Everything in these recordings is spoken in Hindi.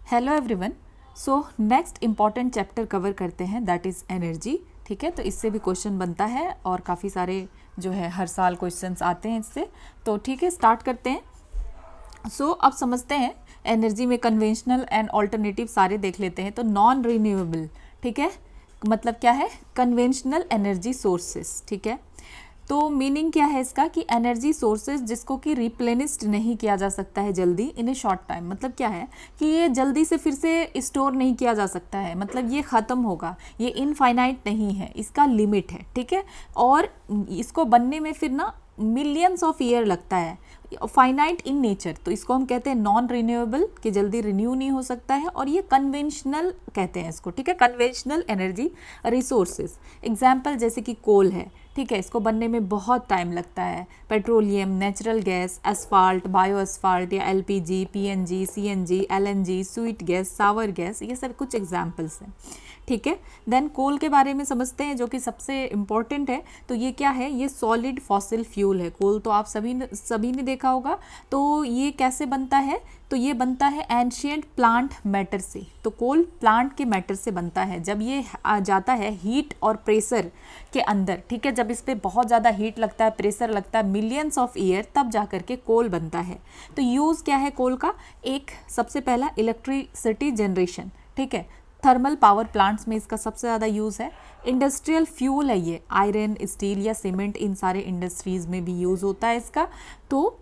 Hello everyone. So next important chapter cover करते हैं, दैट इज़ एनर्जी। ठीक है, तो इससे भी क्वेश्चन बनता है और काफ़ी सारे जो है हर साल क्वेश्चंस आते हैं इससे। तो ठीक है, स्टार्ट करते हैं। सो अब समझते हैं एनर्जी में कन्वेंशनल एंड ऑल्टरनेटिव सारे देख लेते हैं। तो नॉन रिन्यूएबल, ठीक है, मतलब क्या है, कन्वेंशनल एनर्जी सोर्सेस। ठीक है, तो मीनिंग क्या है इसका कि एनर्जी सोर्सेज जिसको कि रिप्लेनिस्ड नहीं किया जा सकता है जल्दी इन ए शॉर्ट टाइम। मतलब क्या है कि ये जल्दी से फिर से स्टोर नहीं किया जा सकता है, मतलब ये ख़त्म होगा, ये इनफाइनाइट नहीं है, इसका लिमिट है। ठीक है, और इसको बनने में फिर ना मिलियंस ऑफ ईयर लगता है, फाइनाइट इन नेचर। तो इसको हम कहते हैं नॉन रिन्यूएबल, कि जल्दी रिन्यू नहीं हो सकता है, और ये कन्वेंशनल कहते हैं इसको। ठीक है, कन्वेंशनल एनर्जी रिसोर्सेज। एग्जाम्पल जैसे कि कोल है, ठीक है, इसको बनने में बहुत टाइम लगता है। Petroleum, natural gas, asphalt, bio asphalt या LPG, PNG, CNG, LNG, sweet gas, sour gas, ये सब कुछ एग्जाम्पल्स हैं। ठीक है, देन कोल के बारे में समझते हैं जो कि सबसे इम्पॉर्टेंट है। तो ये क्या है, ये सॉलिड फॉसिल फ्यूल है। कोल तो आप सभी ने देखा होगा। तो ये कैसे बनता है, तो ये बनता है एंशियंट प्लांट मैटर से। तो कोल प्लांट के मैटर से बनता है। जब ये आ जाता है हीट और प्रेशर के अंदर, ठीक है, जब इस पर बहुत ज़्यादा हीट लगता है, प्रेशर लगता है, मिलियंस ऑफ ईयर, तब जा कर के कोल बनता है। तो यूज़ क्या है कोल का, एक सबसे पहला इलेक्ट्रिसिटी जनरेशन। ठीक है, थर्मल पावर प्लांट्स में इसका सबसे ज़्यादा यूज़ है। इंडस्ट्रियल फ्यूल है ये, आयरन, स्टील या सीमेंट, इन सारे इंडस्ट्रीज़ में भी यूज़ होता है इसका। तो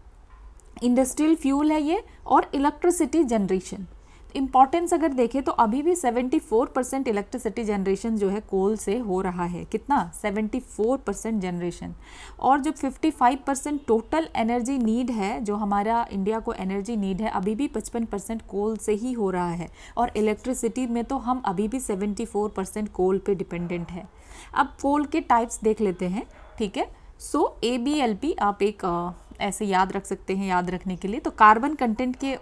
इंडस्ट्रियल फ्यूल है ये, और इलेक्ट्रिसिटी जनरेशन। इम्पॉर्टेंस अगर देखें तो अभी भी 74% इलेक्ट्रिसिटी जनरेशन जो है कोल से हो रहा है। कितना, 74% जनरेशन। और जो 55% टोटल एनर्जी नीड है, जो हमारा इंडिया को एनर्जी नीड है, अभी भी 55% कोल से ही हो रहा है। और इलेक्ट्रिसिटी में तो हम अभी भी 74% कोल पे डिपेंडेंट है। अब कोल के टाइप्स देख लेते हैं। ठीक है, सो ABLP आप एक ऐसे याद रख सकते हैं, याद रखने के लिए। तो कार्बन कंटेंट के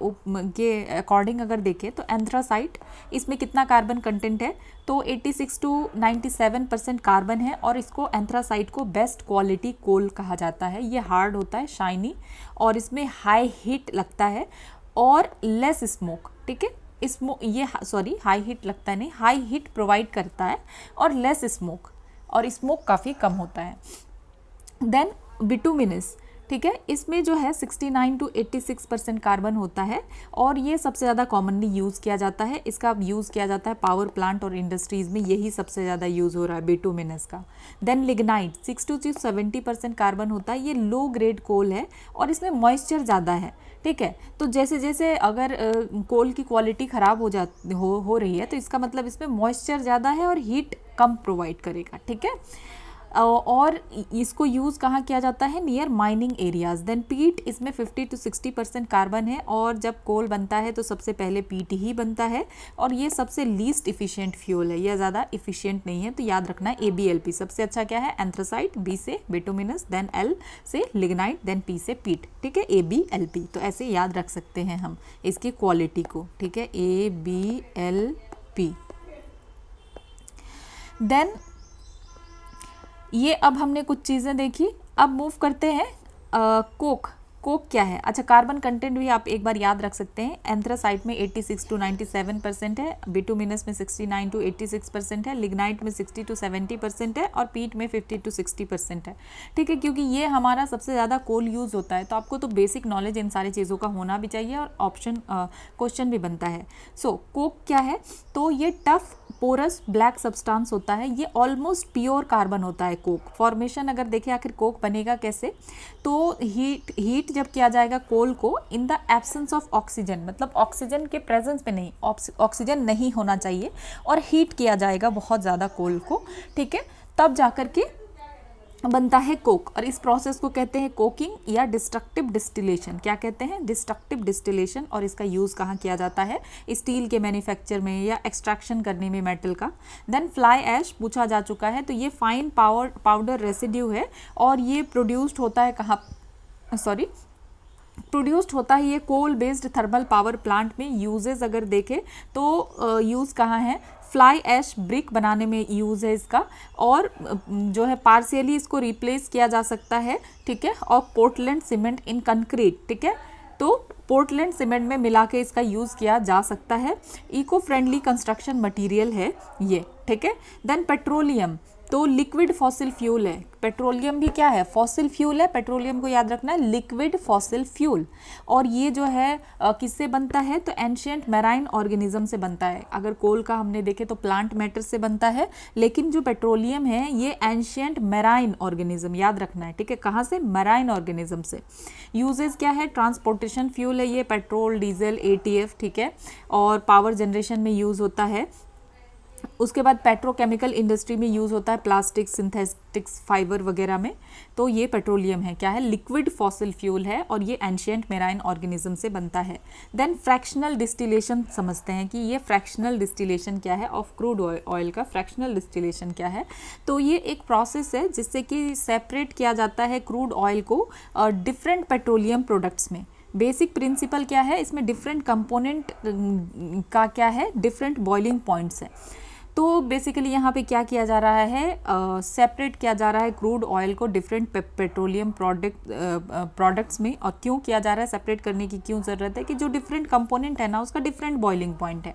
अकॉर्डिंग अगर देखें तो एंथ्रासाइट, इसमें कितना कार्बन कंटेंट है, तो 86 to 97% कार्बन है। और इसको एंथ्रासाइट को बेस्ट क्वालिटी कोल कहा जाता है। ये हार्ड होता है, शाइनी, और इसमें हाई हीट लगता है और लेस स्मोक। ठीक है, हाई हीट लगता है नहीं, हाई हीट प्रोवाइड करता है और लेस स्मोक, और स्मोक काफ़ी कम होता है। देन बिटुमिनस, ठीक है, इसमें जो है 69 to 86% कार्बन होता है, और ये सबसे ज़्यादा कॉमनली यूज़ किया जाता है। इसका यूज़ किया जाता है पावर प्लांट और इंडस्ट्रीज़ में, यही सबसे ज़्यादा यूज़ हो रहा है बिटुमिनस का। देन लिग्नाइट, 60 to 70% कार्बन होता है। ये लो ग्रेड कोल है और इसमें मॉइस्चर ज़्यादा है। ठीक है, तो जैसे जैसे अगर कोल की क्वालिटी ख़राब हो रही है, तो इसका मतलब इसमें मॉइस्चर ज़्यादा है और हीट कम प्रोवाइड करेगा। ठीक है, और इसको यूज़ कहाँ किया जाता है, नियर माइनिंग एरियाज। देन पीट, इसमें 50 to 60% कार्बन है, और जब कोल बनता है तो सबसे पहले पीट ही बनता है। और ये सबसे लीस्ट इफिशिएंट फ्यूल है, यह ज़्यादा इफिशिएंट नहीं है। तो याद रखना है ABLP सबसे अच्छा क्या है, एंथ्रासाइट, B से बिटुमिनस, देन L से लिग्नाइट, देन P से पीट। ठीक है, ABLP। तो ऐसे याद रख सकते हैं हम इसकी क्वालिटी को। ठीक है, ABLP। देन ये अब हमने कुछ चीज़ें देखी। अब मूव करते हैं कोक। कोक क्या है, अच्छा, कार्बन कंटेंट भी आप एक बार याद रख सकते हैं। एंथ्रासाइट में 86 to 97% है, बिटुमिनस में 69 to 86% है, लिग्नाइट में 60 to 70% है, और पीट में 50 to 60% है। ठीक है, क्योंकि ये हमारा सबसे ज़्यादा कोल यूज़ होता है, तो आपको तो बेसिक नॉलेज इन सारी चीज़ों का होना भी चाहिए, और क्वेश्चन भी बनता है। सो कोक क्या है, तो ये टफ पोरस ब्लैक सब्सटेंस होता है। ये ऑलमोस्ट प्योर कार्बन होता है कोक। फॉर्मेशन अगर देखें आखिर कोक बनेगा कैसे, तो हीट जब किया जाएगा कोल को in the absence of oxygen, मतलब ऑक्सीजन के प्रेजेंस में नहीं, ऑक्सीजन नहीं होना चाहिए, और हीट किया जाएगा बहुत ज़्यादा कोल को। ठीक है, तब जाकर के बनता है कोक। और इस प्रोसेस को कहते हैं कोकिंग या डिस्ट्रक्टिव डिस्टिलेशन। क्या कहते हैं, डिस्ट्रक्टिव डिस्टिलेशन। और इसका यूज़ कहाँ किया जाता है, स्टील के मैन्युफैक्चर में या एक्सट्रैक्शन करने में मेटल का। देन फ्लाई ऐश पूछा जा चुका है, तो ये फाइन पाउडर रेसिड्यू है, और ये प्रोड्यूस्ड होता है कहाँ, प्रोड्यूस्ड होता है ये coal based thermal power plant में। यूजेस अगर देखें तो यूज़ कहाँ है, फ्लाई ऐश ब्रिक बनाने में यूज़ है इसका, और जो है पार्शियली इसको रिप्लेस किया जा सकता है। ठीक है, और पोर्टलैंड सीमेंट इन कंक्रीट। ठीक है, तो पोर्टलैंड सीमेंट में मिला के इसका यूज़ किया जा सकता है। इको फ्रेंडली कंस्ट्रक्शन मटेरियल है ये, ठीक है। देन पेट्रोलियम, तो लिक्विड फॉसिल फ्यूल है। पेट्रोलियम भी क्या है? फॉसिल फ्यूल है। पेट्रोलियम को याद रखना है, लिक्विड फॉसिल फ्यूल। और ये जो है किससे बनता है? तो एंशियंट मैराइन ऑर्गेनिज्म से बनता है। अगर कोल का हमने देखे तो प्लांट मैटर से बनता है, लेकिन जो पेट्रोलियम है ये एंशियंट मैराइन ऑर्गेनिज्म, याद रखना है, ठीक है। कहाँ से? मैराइन ऑर्गेनिज्म से। यूजेस क्या है? ट्रांसपोर्टेशन फ्यूल है ये, पेट्रोल, डीजल, एटीएफ, ठीक है। और पावर जनरेशन में यूज़ होता है। उसके बाद पेट्रोकेमिकल इंडस्ट्री में यूज़ होता है, प्लास्टिक, सिंथेटिक्स, फाइबर वगैरह में। तो ये पेट्रोलियम है, क्या है? लिक्विड फॉसिल फ्यूल है और ये एंशियंट मेराइन ऑर्गेनिज्म से बनता है। देन फ्रैक्शनल डिस्टिलेशन समझते हैं कि ये फ्रैक्शनल डिस्टिलेशन क्या है ऑफ क्रूड ऑयल का। फ्रैक्शनल डिस्टिलेशन क्या है? तो ये एक प्रोसेस है जिससे कि सेपरेट किया जाता है क्रूड ऑयल को डिफरेंट पेट्रोलियम प्रोडक्ट्स में। बेसिक प्रिंसिपल क्या है इसमें? डिफरेंट कंपोनेंट का क्या है? डिफरेंट बॉइलिंग पॉइंट्स है। तो बेसिकली यहाँ पे क्या किया जा रहा है? सेपरेट किया जा रहा है क्रूड ऑयल को डिफरेंट पेट्रोलियम प्रोडक्ट्स में। और क्यों किया जा रहा है? सेपरेट करने की क्यों ज़रूरत है? कि जो डिफरेंट कंपोनेंट है ना, उसका डिफरेंट बॉइलिंग पॉइंट है।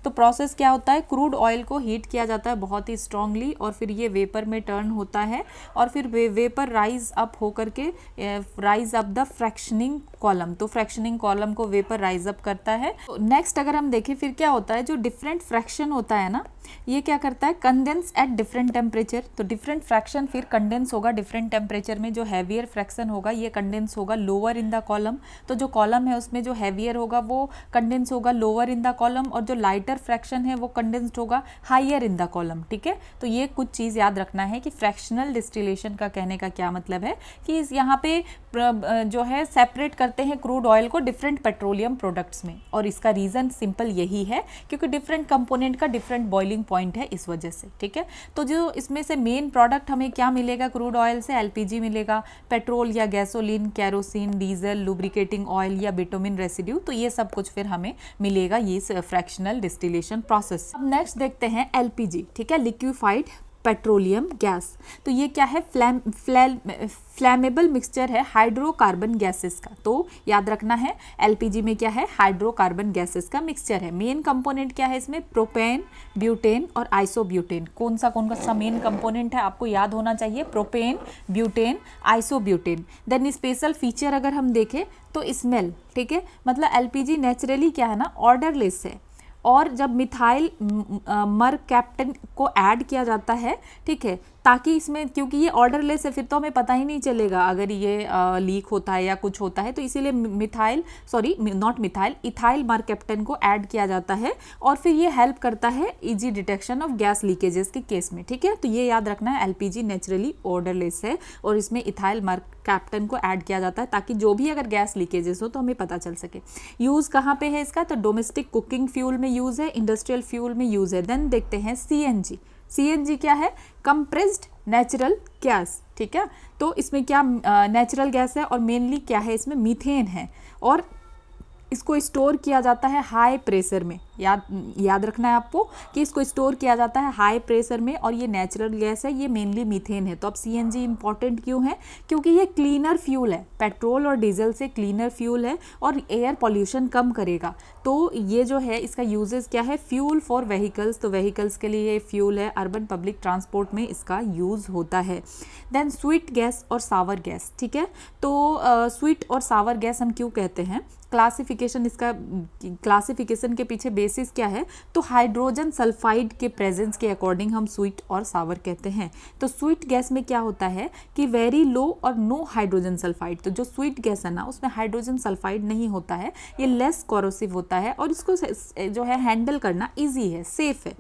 तो प्रोसेस क्या होता है? क्रूड ऑयल को हीट किया जाता है बहुत ही स्ट्रांगली, और फिर ये वेपर में टर्न होता है, और फिर वेपर राइज अप होकर के राइज अप द फ्रैक्शनिंग कॉलम। तो फ्रैक्शनिंग कॉलम को वेपर राइज अप करता है। तो नेक्स्ट अगर हम देखें फिर क्या होता है, जो डिफरेंट फ्रैक्शन होता है ना, ये क्या करता है? Condense at different temperature. तो डिफरेंट फ्रैक्शन फिर कंडेंस होगा डिफरेंट टेम्परेचर में। जो हैवियर फ्रैक्शन होगा ये कंडेंस होगा लोअर इन द कॉलम। तो जो कॉलम है उसमें जो हैवियर होगा वो कंडेंस होगा लोअर इन द कॉलम, और जो लाइटर फ्रैक्शन है वो कंडेंस्ड होगा हायर इन द कॉलम, ठीक है। तो ये कुछ चीज़ याद रखना है कि फ्रैक्शनल डिस्टिलेशन का कहने का क्या मतलब है कि इस यहाँ पे जो है सेपरेट करते हैं क्रूड ऑयल को डिफरेंट पेट्रोलियम प्रोडक्ट्स में। और इसका रीज़न सिंपल यही है क्योंकि डिफरेंट कंपोनेंट का डिफरेंट बॉइलिंग पॉइंट है, इस वजह से, ठीक है। तो जो इसमें से मेन प्रोडक्ट हमें क्या मिलेगा क्रूड ऑयल से? एलपीजी मिलेगा, पेट्रोल या gasoline, kerosene, diesel, lubricating oil या बिटुमिन रेसिड्यू। तो ये सब कुछ फिर हमें मिलेगा ये फ्रैक्शनल डिस्टिलेशन प्रोसेस। अब नेक्स्ट देखते हैं एलपीजी, ठीक है, लिक्विफाइड पेट्रोलियम गैस। तो ये क्या है? फ्लैमेबल मिक्सचर है हाइड्रोकार्बन गैसेस का। तो याद रखना है एलपीजी में क्या है? हाइड्रोकार्बन गैसेस का मिक्सचर है। मेन कंपोनेंट क्या है इसमें? प्रोपेन, ब्यूटेन और आइसोब्यूटेन। कौन सा मेन कंपोनेंट है आपको याद होना चाहिए? Propane, butane, isobutane. Then special feature अगर हम देखें तो स्मेल, ठीक है। मतलब एलपीजी नेचुरली क्या है ना, ऑर्डरलेस है। और जब मिथाइल मरकैप्टन को ऐड किया जाता है, ठीक है, ताकि इसमें, क्योंकि ये ऑर्डरलेस है, फिर तो हमें पता ही नहीं चलेगा अगर ये लीक होता है या कुछ होता है। तो इसीलिए इथाइल मरकैप्टन को ऐड किया जाता है, और फिर ये हेल्प करता है easy detection of gas leakages के केस में, ठीक है। तो ये याद रखना है एलपीजी नेचुरली ऑर्डरलेस है, और इसमें इथाइल मरकैप्टन को ऐड किया जाता है ताकि जो भी अगर गैस लीकेजेस हो तो हमें पता चल सके। यूज़ कहाँ पे है इसका? तो डोमेस्टिक कुकिंग फ्यूल में यूज़ है, इंडस्ट्रियल फ्यूल में यूज़ है। देन देखते हैं सीएनजी। सीएनजी क्या है? कंप्रेस्ड नेचुरल गैस, ठीक है। तो इसमें क्या नेचुरल गैस है, और मेनली क्या है इसमें? मीथेन है, और इसको स्टोर किया जाता है हाई प्रेशर में। याद रखना है आपको कि इसको स्टोर किया जाता है हाई प्रेशर में, और ये नेचुरल गैस है, ये मेनली मीथेन है। तो अब सीएनजी इंपॉर्टेंट क्यों है? क्योंकि ये क्लीनर फ्यूल है, पेट्रोल और डीजल से क्लीनर फ्यूल है, और एयर पॉल्यूशन कम करेगा। तो ये जो है इसका यूजेस क्या है? Fuel for vehicles. तो व्हीकल्स के लिए ये फ्यूल है, अर्बन पब्लिक ट्रांसपोर्ट में इसका यूज़ होता है। देन स्वीट गैस और सावर गैस, ठीक है। तो स्वीट और सावर गैस हम क्यों कहते हैं? क्लासिफिकेशन, इसका क्लासिफिकेशन के पीछे बेसिस क्या है? तो हाइड्रोजन सल्फाइड के प्रेजेंस के अकॉर्डिंग हम स्वीट और सावर कहते हैं। तो स्वीट गैस में क्या होता है कि वेरी लो और नो हाइड्रोजन सल्फाइड। तो जो स्वीट गैस है ना, उसमें हाइड्रोजन सल्फाइड नहीं होता है, ये लेस कोरोसिव होता है, और इसको जो है हैंडल करना ईजी है, सेफ है।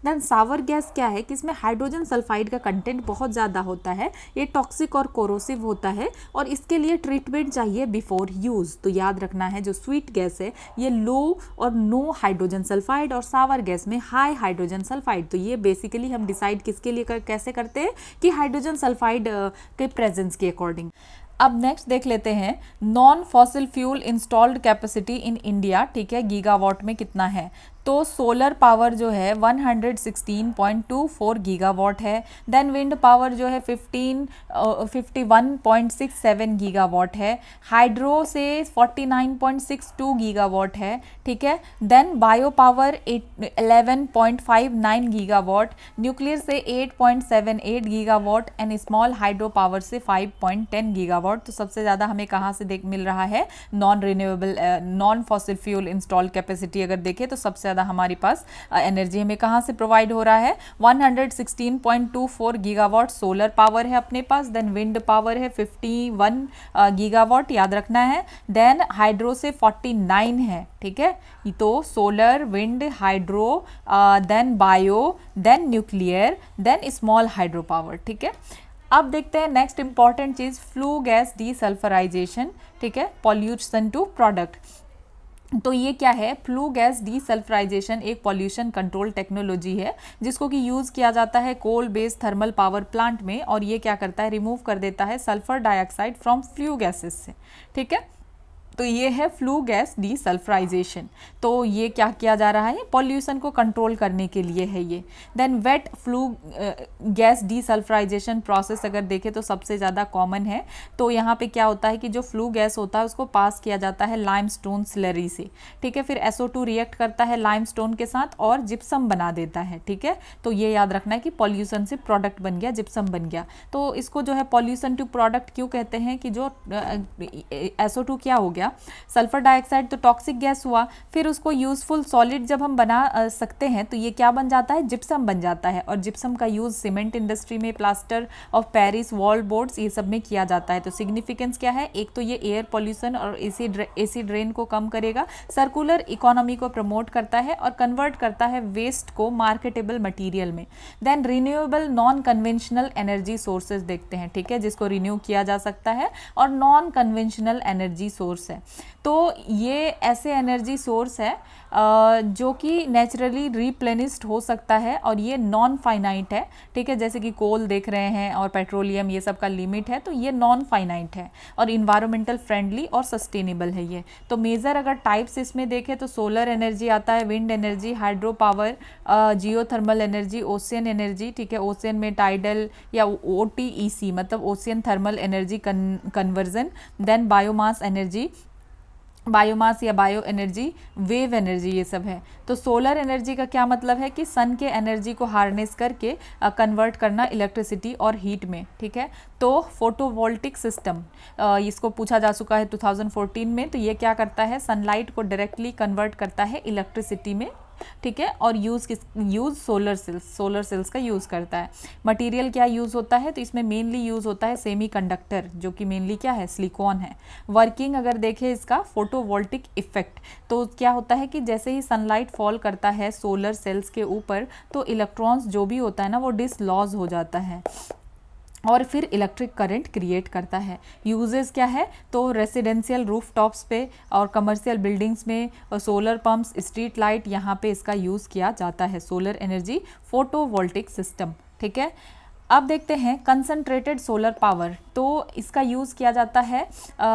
देन सावर गैस क्या है कि इसमें हाइड्रोजन सल्फाइड का कंटेंट बहुत ज़्यादा होता है, ये टॉक्सिक और कोरोसिव होता है, और इसके लिए ट्रीटमेंट चाहिए बिफोर यूज़। तो याद रखना है जो स्वीट गैस है ये लो और नो हाइड्रोजन सल्फाइड, और सावर गैस में हाई हाइड्रोजन सल्फाइड। तो ये बेसिकली हम डिसाइड किसके लिए कैसे करते हैं कि हाइड्रोजन सल्फाइड के प्रेजेंस के अकॉर्डिंग। अब नेक्स्ट देख लेते हैं non fossil fuel installed capacity in India, ठीक है, गीगावाट में कितना है। तो सोलर पावर जो है 116.24 गीगावाट है। देन विंड पावर जो है 51.67 गीगावाट है। हाइड्रो से 49.62 गीगावाट है, ठीक है। Then bio power 11.59 gigawatt, nuclear से 8.78 gigawatt and small hydro power से 5.10 गीगावाट। तो सबसे ज़्यादा हमें कहाँ से मिल रहा है, non renewable non fossil fuel install capacity अगर देखें तो सबसे ज़्यादा हमारे पास एनर्जी हमें कहाँ से प्रोवाइड हो रहा है, 116.24 गीगावाट सोलर पावर है अपने पास। देन विंड पावर है 51 गीगावाट, याद रखना है। देन हाइड्रो से 49 है, ठीक है। तो solar, wind, hydro, then bio, then nuclear, then small hydro power, ठीक है। अब देखते हैं नेक्स्ट इंपॉर्टेंट चीज, फ्लू गैस डीसल्फराइजेशन, ठीक है, पॉल्यूशन टू प्रोडक्ट। तो ये क्या है, फ्लू गैस डीसल्फराइजेशन एक पॉल्यूशन कंट्रोल टेक्नोलॉजी है जिसको कि यूज़ किया जाता है coal based thermal power plant में, और ये क्या करता है, रिमूव कर देता है sulphur dioxide from flue gases से, ठीक है। तो ये है फ्लू गैस डीसल्फराइजेशन। तो ये क्या किया जा रहा है, पॉल्यूशन को कंट्रोल करने के लिए है ये। Then wet flue gas desulphurisation process अगर देखें तो सबसे ज़्यादा कॉमन है। तो यहाँ पे क्या होता है कि जो फ्लू गैस होता है उसको पास किया जाता है लाइमस्टोन स्लरी से, ठीक है। फिर SO2 रिएक्ट करता है लाइमस्टोन के साथ और जिप्सम बना देता है, ठीक है। तो ये याद रखना है कि पॉल्यूशन से प्रोडक्ट बन गया, जिप्सम बन गया। तो इसको जो है पॉल्यूशन टू प्रोडक्ट क्यों कहते हैं कि जो SO2 क्या हो गया, सल्फर डाइऑक्साइड तो टॉक्सिक गैस हुआ, फिर उसको यूजफुल सॉलिड जब हम बना सकते हैं तो ये क्या बन जाता है, जिप्सम बन जाता है। और जिप्सम का यूज सीमेंट इंडस्ट्री में, plaster of Paris, wall boards, ये सब में किया जाता है। तो सिग्निफिकेंस क्या है, एक तो ये एयर पॉल्यूशन और एसिड रेन को कम करेगा, सर्कुलर इकोनॉमी को प्रमोट करता है और कन्वर्ट करता है वेस्ट को मार्केटेबल मटीरियल में। Then renewable non conventional energy sources देखते हैं, ठीक है, जिसको रिन्यू किया जा सकता है और नॉन कन्वेंशनल एनर्जी सोर्स है। तो ये ऐसे एनर्जी सोर्स है जो कि नेचुरली रिप्लेनिस्ड हो सकता है और ये नॉन फाइनाइट है, ठीक है। जैसे कि कोल देख रहे हैं और पेट्रोलियम, ये सब का लिमिट है, तो ये नॉन फाइनाइट है और इन्वायरमेंटल फ्रेंडली और सस्टेनेबल है ये। तो मेजर अगर टाइप्स इसमें देखें तो सोलर एनर्जी आता है, wind energy, hydro power, geothermal energy, ocean energy, ठीक है, ओशियन में टाइडल या OTEC मतलब ocean thermal energy conversion, then biomass energy, biomass या बायो एनर्जी, वेव एनर्जी, ये सब है। तो सोलर एनर्जी का क्या मतलब है कि सन के एनर्जी को हार्नेस करके कन्वर्ट करना इलेक्ट्रिसिटी और हीट में, ठीक है। तो फोटोवोल्टिक सिस्टम इसको पूछा जा चुका है 2014 में। तो ये क्या करता है, सनलाइट को डायरेक्टली कन्वर्ट करता है इलेक्ट्रिसिटी में, ठीक है। और यूज़ सोलर सेल्स का यूज़ करता है। मटेरियल क्या यूज़ होता है, तो इसमें मेनली यूज़ होता है सेमीकंडक्टर, जो कि मेनली क्या है, सिलिकॉन है। वर्किंग अगर देखें इसका, फोटोवोल्टिक इफेक्ट, तो क्या होता है कि जैसे ही सनलाइट फॉल करता है सोलर सेल्स के ऊपर तो इलेक्ट्रॉन्स जो भी होता है ना वो डिसलॉज हो जाता है और फिर इलेक्ट्रिक करंट क्रिएट करता है। यूजेस क्या है, तो रेसिडेंशियल रूफटॉप्स पे और कमर्शियल बिल्डिंग्स में और सोलर पंप्स, स्ट्रीट लाइट, यहाँ पे इसका यूज़ किया जाता है सोलर एनर्जी फोटोवोल्टिक सिस्टम, ठीक है। अब देखते हैं कंसंट्रेटेड सोलर पावर। तो इसका यूज़ किया जाता है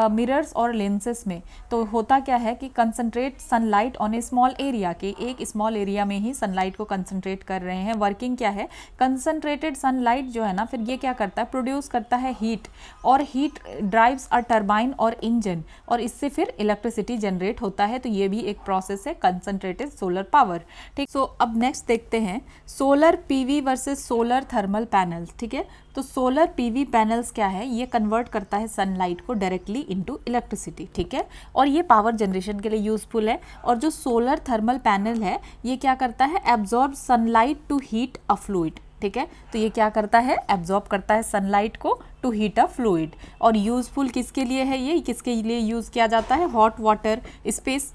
मिरर्स और लेंसेस में। तो होता क्या है कि concentrate sunlight on A small area, के एक स्मॉल एरिया में ही सनलाइट को कंसंट्रेट कर रहे हैं। वर्किंग क्या है, कंसंट्रेटेड सनलाइट जो है ना, फिर ये क्या करता है, प्रोड्यूस करता है हीट, और हीट ड्राइव्स अ टरबाइन और इंजन, और इससे फिर इलेक्ट्रिसिटी जनरेट होता है। तो ये भी एक प्रोसेस है कंसंट्रेटेड सोलर पावर, ठीक। सो अब नेक्स्ट देखते हैं solar PV versus solar thermal panel, ठीक है। तो सोलर PV पैनल्स क्या है, ये कन्वर्ट करता है सनलाइट को डायरेक्टली इनटू इलेक्ट्रिसिटी, ठीक है, और ये पावर जनरेशन के लिए यूजफुल है। और जो सोलर थर्मल पैनल है ये क्या करता है, absorb sunlight to heat a fluid, ठीक है। तो ये क्या करता है, एब्जॉर्ब करता है सनलाइट को टू हीट अ फ्लूइड। और यूजफुल किसके लिए है, ये किसके लिए यूज किया जाता है, हॉट वाटर स्पेस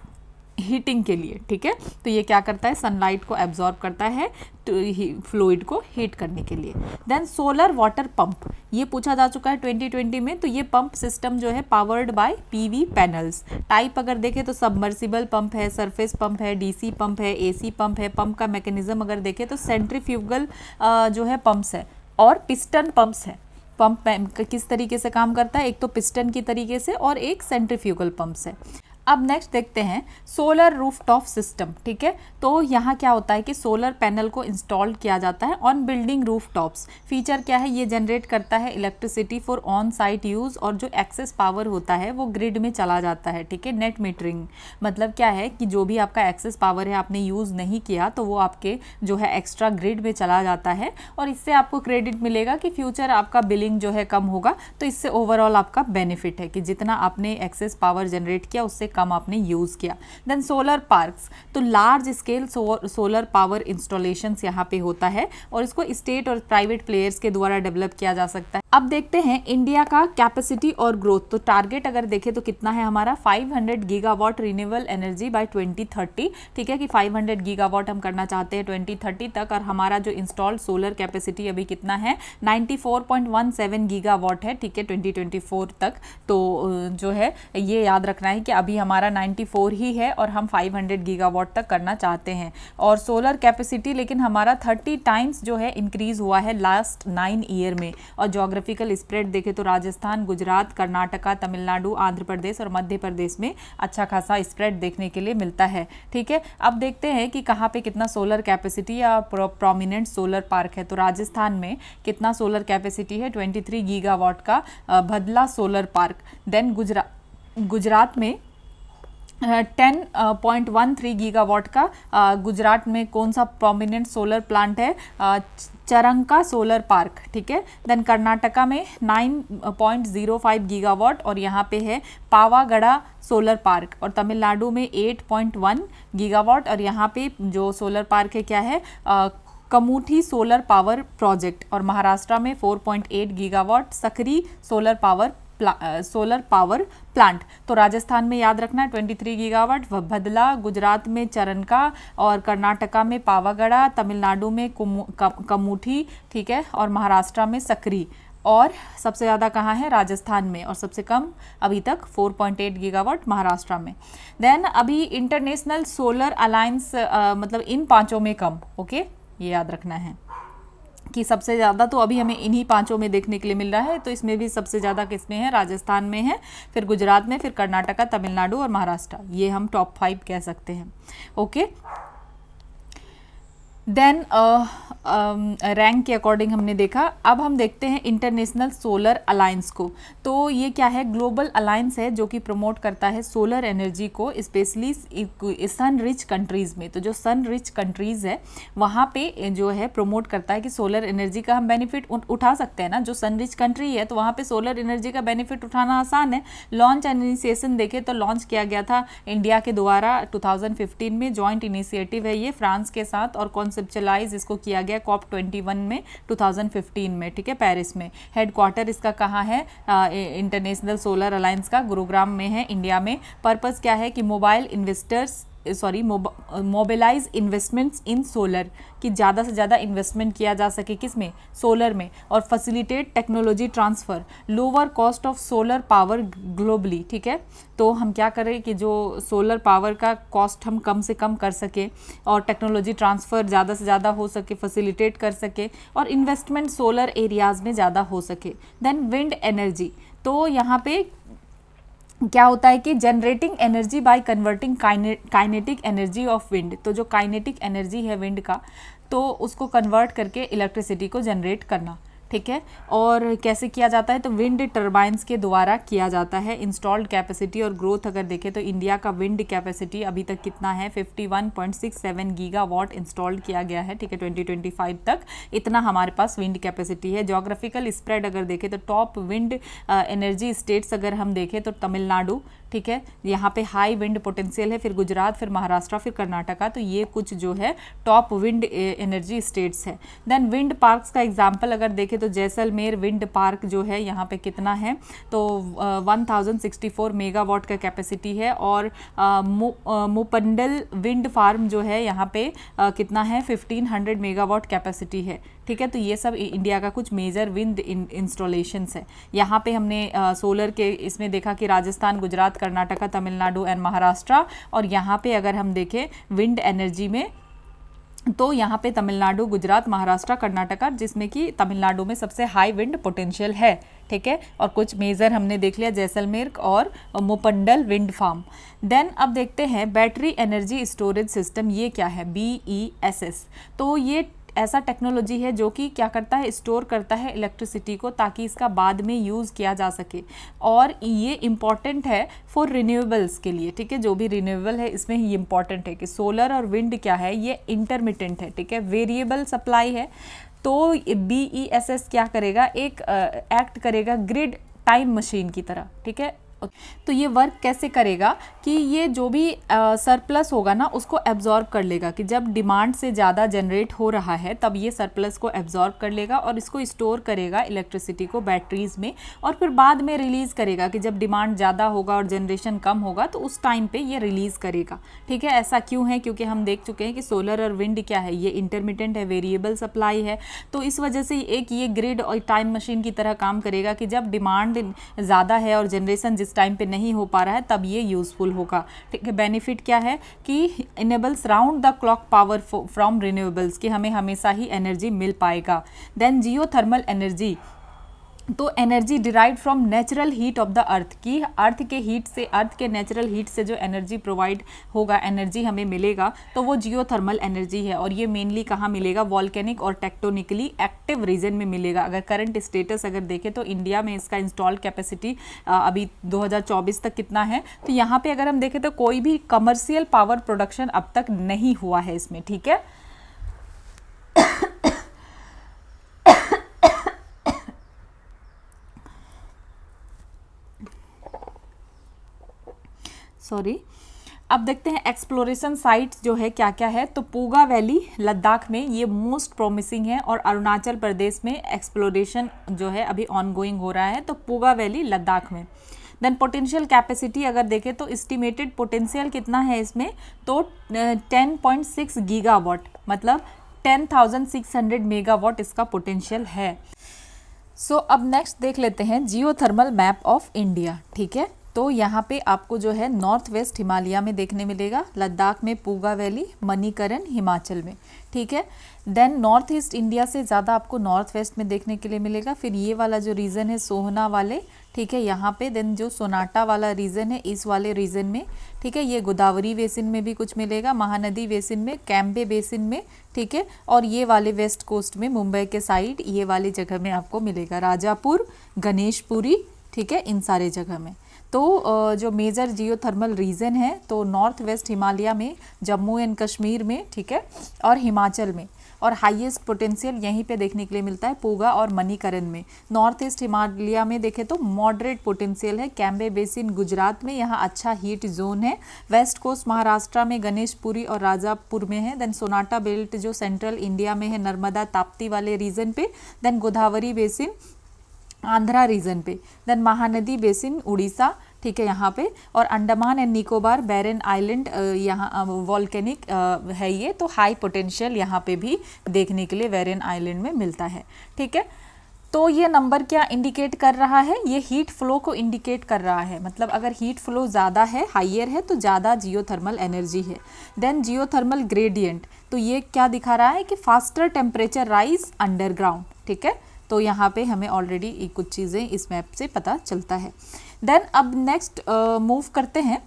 हीटिंग के लिए, ठीक है। तो ये क्या करता है, सनलाइट को एब्जॉर्ब करता है फ्लूइड को हीट करने के लिए। देन सोलर वाटर पंप, ये पूछा जा चुका है 2020 में। तो ये पंप सिस्टम जो है powered by PV panels. Type अगर देखें तो सबमर्सिबल पंप है, सरफेस पंप है, DC पंप है, AC पंप है। पंप का मैकेनिज्म अगर देखें तो सेंट्रीफ्यूगल जो है पंप्स है और पिस्टन पंप्स है। पंप किस तरीके से काम करता है, एक तो पिस्टन की तरीके से और एक सेंट्रीफ्यूगल पंप्स है। अब नेक्स्ट देखते हैं सोलर रूफटॉप सिस्टम। ठीक है, तो यहाँ क्या होता है कि सोलर पैनल को इंस्टॉल किया जाता है ऑन बिल्डिंग रूफटॉप्स। फीचर क्या है, ये जनरेट करता है electricity for on site use, और जो एक्सेस पावर होता है वो ग्रिड में चला जाता है। ठीक है, नेट मीटरिंग मतलब क्या है कि जो भी आपका एक्सेस पावर है आपने यूज़ नहीं किया तो वो आपके जो है एक्स्ट्रा ग्रिड में चला जाता है, और इससे आपको क्रेडिट मिलेगा कि फ्यूचर आपका बिलिंग जो है कम होगा। तो इससे ओवरऑल आपका बेनिफिट है कि जितना आपने एक्सेस पावर जनरेट किया उससे कम आपने यूज़ किया। देन सोलर पार्क्स, तो large scale solar power installations यहाँ पे होता है, और इसको स्टेट और प्राइवेट प्लेयर्स के द्वारा डेवलप किया जा सकता है। अब देखते हैं इंडिया का कैपेसिटी और ग्रोथ। तो टारगेट अगर देखें तो कितना है हमारा, 500 गीगावाट रिन्यूएबल एनर्जी बाय 2030। ठीक है कि 500 गीगावाट हम करना चाहते हैं 2030 तक, और हमारा जो इंस्टॉल्ड सोलर कैपेसिटी अभी कितना है, 94.17 गीगावाट है। ठीक है, 2024 तक। तो जो है ये याद रखना है कि अभी हमारा 94 ही है और हम 500 गीगावाट तक करना चाहते हैं। और सोलर कैपेसिटी लेकिन हमारा 30 टाइम्स जो है इंक्रीज हुआ है लास्ट 9 ईयर में। और जोग्राफिकल स्प्रेड देखें तो राजस्थान, गुजरात, कर्नाटका, तमिलनाडु, आंध्र प्रदेश और मध्य प्रदेश में अच्छा खासा स्प्रेड देखने के लिए मिलता है। ठीक है, अब देखते हैं कि कहाँ पे कितना सोलर कैपेसिटी या प्रोमिनेंट सोलर पार्क है। तो राजस्थान में कितना सोलर कैपेसिटी है, 23 गीगावाट का भदला सोलर पार्क। देन गुजरात में 10.13 गीगावाट का गुजरात में कौन सा प्रोमिनेंट सोलर प्लांट है, चरंका सोलर पार्क। ठीक है, देन कर्नाटका में 9.05 गीगावाट और यहाँ पे है पावागढ़ा सोलर पार्क। और तमिलनाडु में 8.1 गीगावाट और यहाँ पे जो सोलर पार्क है क्या है, कमूठी सोलर पावर प्रोजेक्ट। और महाराष्ट्र में 4.8 गीगावाट सकरी सोलर पावर प्लांट। तो राजस्थान में याद रखना है 23 गीगावाट, भदला, गुजरात में चरनका और कर्नाटका में पावागढ़ा, तमिलनाडु में कमूठी। ठीक है, और महाराष्ट्र में सकरी। और सबसे ज़्यादा कहाँ है, राजस्थान में, और सबसे कम अभी तक 4.8 गीगावाट महाराष्ट्र में। देन अभी इंटरनेशनल सोलर अलायंस मतलब इन पांचों में कम। ओके, ये याद रखना है कि सबसे ज़्यादा तो अभी हमें इन्हीं पांचों में देखने के लिए मिल रहा है। तो इसमें भी सबसे ज़्यादा किसमें है, राजस्थान में है, फिर गुजरात में, फिर कर्नाटका, तमिलनाडु और महाराष्ट्र। ये हम टॉप 5 कह सकते हैं। ओके, देन रैंक के अकॉर्डिंग हमने देखा। अब हम देखते हैं इंटरनेशनल सोलर अलायंस को। तो ये क्या है, ग्लोबल अलायंस है जो कि प्रमोट करता है सोलर एनर्जी को, स्पेशली सन रिच कंट्रीज़ में। तो जो सन रिच कंट्रीज़ है वहाँ पे जो है प्रमोट करता है कि सोलर एनर्जी का हम बेनिफिट उठा सकते हैं ना। जो सन रिच कंट्री है तो वहाँ पे सोलर एनर्जी का बेनिफिट उठाना आसान है। लॉन्च एंड इनिशिएशन देखें तो लॉन्च किया गया था इंडिया के द्वारा 2015 में। जॉइंट इनिशिएटिव है ये फ्रांस के साथ, और कॉन्सेप्चुलाइज इसको किया गया COP21 में 2015 में। ठीक है, पेरिस में। हेडक्वार्टर इसका कहाँ है, इंटरनेशनल सोलर अलायंस का गुरुग्राम में है, इंडिया में। पर्पस क्या है कि मोबिलाइज इन्वेस्टमेंट्स इन सोलर, कि ज़्यादा से ज़्यादा इन्वेस्टमेंट किया जा सके किसमें, सोलर में, और facilitate technology transfer, lower cost of solar power globally. ठीक है, तो हम क्या करें कि जो सोलर पावर का कॉस्ट हम कम से कम कर सके, और टेक्नोलॉजी ट्रांसफ़र ज़्यादा से ज़्यादा हो सके, फैसिलिटेट कर सके, और इन्वेस्टमेंट सोलर एरियाज़ में ज़्यादा हो सके। देन विंड एनर्जी, तो यहाँ पे क्या होता है कि generating energy by converting kinetic energy of wind. तो जो काइनेटिक एनर्जी है विंड का, तो उसको कन्वर्ट करके इलेक्ट्रिसिटी को जनरेट करना। ठीक है, और कैसे किया जाता है, तो विंड टर्बाइंस के द्वारा किया जाता है। इंस्टॉल्ड कैपेसिटी और ग्रोथ अगर देखें तो इंडिया का विंड कैपेसिटी अभी तक कितना है, 51.67 गीगावाट इंस्टॉल्ड किया गया है। ठीक है, 2025 तक इतना हमारे पास विंड कैपेसिटी है। जोग्राफिकल स्प्रेड अगर देखें तो टॉप विंड एनर्जी स्टेट्स अगर हम देखें तो तमिलनाडु, ठीक है, यहाँ पे हाई विंड पोटेंशियल है, फिर गुजरात, फिर महाराष्ट्र, फिर कर्नाटका। तो ये कुछ जो है टॉप विंड एनर्जी स्टेट्स है। देन विंड पार्क्स का एग्जांपल अगर देखें तो जैसलमेर विंड पार्क जो है यहाँ पे कितना है, तो 1064 मेगावाट का कैपेसिटी है। और मुपंडल विंड फार्म जो है यहाँ पे कितना है, 1500 मेगावाट कैपेसिटी है। ठीक है, तो ये सब इंडिया का कुछ मेजर विंड इंस्टॉलेशंस है। यहाँ पे हमने सोलर के इसमें देखा कि राजस्थान, गुजरात, कर्नाटका, तमिलनाडु एंड महाराष्ट्र। और यहाँ पे अगर हम देखें विंड एनर्जी में, तो यहाँ पे तमिलनाडु, गुजरात, महाराष्ट्र, कर्नाटका, जिसमें कि तमिलनाडु में सबसे हाई विंड पोटेंशियल है। ठीक है, और कुछ मेजर हमने देख लिया, जैसलमेर और मोपंडल विंड फार्म। देन अब देखते हैं बैटरी एनर्जी स्टोरेज सिस्टम, ये क्या है, BESS। तो ये ऐसा टेक्नोलॉजी है जो कि क्या करता है, स्टोर करता है इलेक्ट्रिसिटी को ताकि इसका बाद में यूज़ किया जा सके, और ये इम्पॉर्टेंट है फॉर रिन्यूएबल्स के लिए, ठीक है। जो भी रिन्यूएबल है इसमें ही इम्पॉर्टेंट है कि सोलर और विंड क्या है, ये इंटरमिटेंट है, ठीक है, वेरिएबल सप्लाई है। तो BESS क्या करेगा, एक एक्ट करेगा ग्रिड टाइम मशीन की तरह, ठीक है। तो ये वर्क कैसे करेगा कि ये जो भी सरप्लस होगा ना उसको एब्जॉर्ब कर लेगा, कि जब डिमांड से ज़्यादा जनरेट हो रहा है तब ये सरप्लस को एब्जॉर्ब कर लेगा और इसको स्टोर करेगा इलेक्ट्रिसिटी को बैटरीज में, और फिर बाद में रिलीज़ करेगा कि जब डिमांड ज़्यादा होगा और जनरेशन कम होगा तो उस टाइम पे ये रिलीज़ करेगा, ठीक है। ऐसा क्यों है, क्योंकि हम देख चुके हैं कि सोलर और विंड क्या है, ये इंटरमिटेंट है, वेरिएबल सप्लाई है। तो इस वजह से एक ये ग्रिड और टाइम मशीन की तरह काम करेगा कि जब डिमांड ज़्यादा है और जनरेशन टाइम पे नहीं हो पा रहा है तब ये यूजफुल होगा, ठीक है। बेनिफिट क्या है कि enables round the clock power from renewables, कि हमें हमेशा ही एनर्जी मिल पाएगा। देन जियोथर्मल एनर्जी, तो energy derive from natural heat of the earth, की अर्थ के हीट से, अर्थ के नेचुरल हीट से जो एनर्जी प्रोवाइड होगा, एनर्जी हमें मिलेगा, तो वो जियोथर्मल एनर्जी है। और ये मेनली कहाँ मिलेगा, वॉल्केनिक और टेक्टोनिकली एक्टिव रीजन में मिलेगा। अगर करंट स्टेटस अगर देखें तो इंडिया में इसका इंस्टॉल कैपेसिटी अभी 2024 तक कितना है, तो यहाँ पे अगर हम देखें तो कोई भी कमर्शियल पावर प्रोडक्शन अब तक नहीं हुआ है इसमें, ठीक है। सॉरी, अब देखते हैं एक्सप्लोरेशन साइट्स जो है क्या क्या है। तो पूगा वैली लद्दाख में ये मोस्ट प्रोमिसिंग है, और अरुणाचल प्रदेश में एक्सप्लोरेशन जो है अभी ऑनगोइंग हो रहा है, तो पूगा वैली लद्दाख में। देन पोटेंशियल कैपेसिटी अगर देखें तो एस्टिमेटेड पोटेंशियल कितना है इसमें, तो 10.6 गीगावाट, मतलब 10,600 मेगावाट इसका पोटेंशियल है। सो अब नेक्स्ट देख लेते हैं जियोथर्मल मैप ऑफ इंडिया, ठीक है। तो यहाँ पे आपको जो है नॉर्थ वेस्ट हिमालय में देखने मिलेगा, लद्दाख में पूगा वैली, मणिकरण हिमाचल में, ठीक है। देन नॉर्थ ईस्ट इंडिया से ज़्यादा आपको नॉर्थ वेस्ट में देखने के लिए मिलेगा। फिर ये वाला जो रीजन है सोहना वाले, ठीक है, यहाँ पे। देन जो सोनाटा वाला रीजन है इस वाले रीजन में, ठीक है, ये गोदावरी बेसिन में भी कुछ मिलेगा, महानदी बेसिन में, कैम्बे बेसिन में, ठीक है। और ये वाले वेस्ट कोस्ट में मुंबई के साइड ये वाली जगह में आपको मिलेगा, राजापुर, गणेशपुरी, ठीक है, इन सारे जगह में। तो जो मेजर जियोथर्मल रीजन है तो नॉर्थ वेस्ट हिमालय में, जम्मू एंड कश्मीर में, ठीक है, और हिमाचल में। और हाईएस्ट पोटेंशियल यहीं पे देखने के लिए मिलता है पूगा और मणिकरण में। नॉर्थ ईस्ट हिमालय में देखें तो मॉडरेट पोटेंशियल है, कैम्बे बेसिन गुजरात में, यहाँ अच्छा हीट जोन है। वेस्ट कोस्ट महाराष्ट्र में गणेशपुरी और राजापुर में है। देन सोनाटा बेल्ट जो सेंट्रल इंडिया में है, नर्मदा ताप्ती वाले रीजन पे। Then Godavari basin Andhra region पे। देन महानदी बेसिन उड़ीसा, ठीक है, यहाँ पे। और Andaman and Nicobar Barren Island, यहाँ वॉल्केनिक है ये, तो हाई पोटेंशियल यहाँ पे भी देखने के लिए बैरन आइलैंड में मिलता है, ठीक है। तो ये नंबर क्या इंडिकेट कर रहा है, ये हीट फ्लो को इंडिकेट कर रहा है, मतलब अगर हीट फ्लो ज़्यादा है, हाइयर है, तो ज़्यादा जियोथर्मल एनर्जी है। देन जियोथर्मल ग्रेडियंट, तो ये क्या दिखा रहा है कि फास्टर टेम्परेचर राइज अंडरग्राउंड, ठीक है। तो यहाँ पे हमें ऑलरेडी कुछ चीज़ें इस मैप से पता चलता है। देन अब नेक्स्ट मूव करते हैं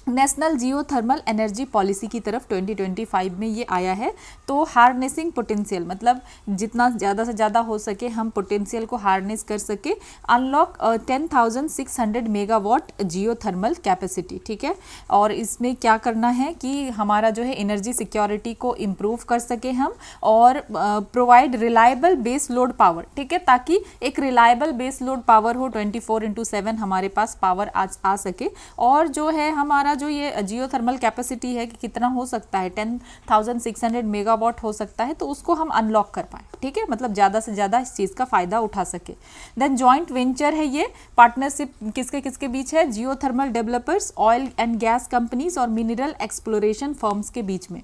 नेशनल जियोथर्मल एनर्जी पॉलिसी की तरफ। 2025 में ये आया है। तो हार्नेसिंग पोटेंशियल, मतलब जितना ज़्यादा से ज़्यादा हो सके हम पोटेंशियल को हार्नेस कर सके। अनलॉक 10,600 मेगावाट जियोथर्मल कैपेसिटी, ठीक है। और इसमें क्या करना है कि हमारा जो है एनर्जी सिक्योरिटी को इम्प्रूव कर सके हम, और provide reliable base load power, ठीक है, ताकि एक रिलायबल बेस लोड पावर हो, 24/7 हमारे पास पावर आ सके। और जो है हमारा जो ये जियोथर्मल कैपेसिटी है कि कितना हो सकता है, 10,600 मेगावाट हो सकता है, तो उसको हम अनलॉक कर पाए, ठीक है, मतलब ज़्यादा से ज़्यादा इस चीज़ का फ़ायदा उठा सके। देन जॉइंट वेंचर है ये, पार्टनरशिप किसके किसके बीच है, geothermal developers, oil and gas companies और मिनरल एक्सप्लोरेशन फर्म्स के बीच में।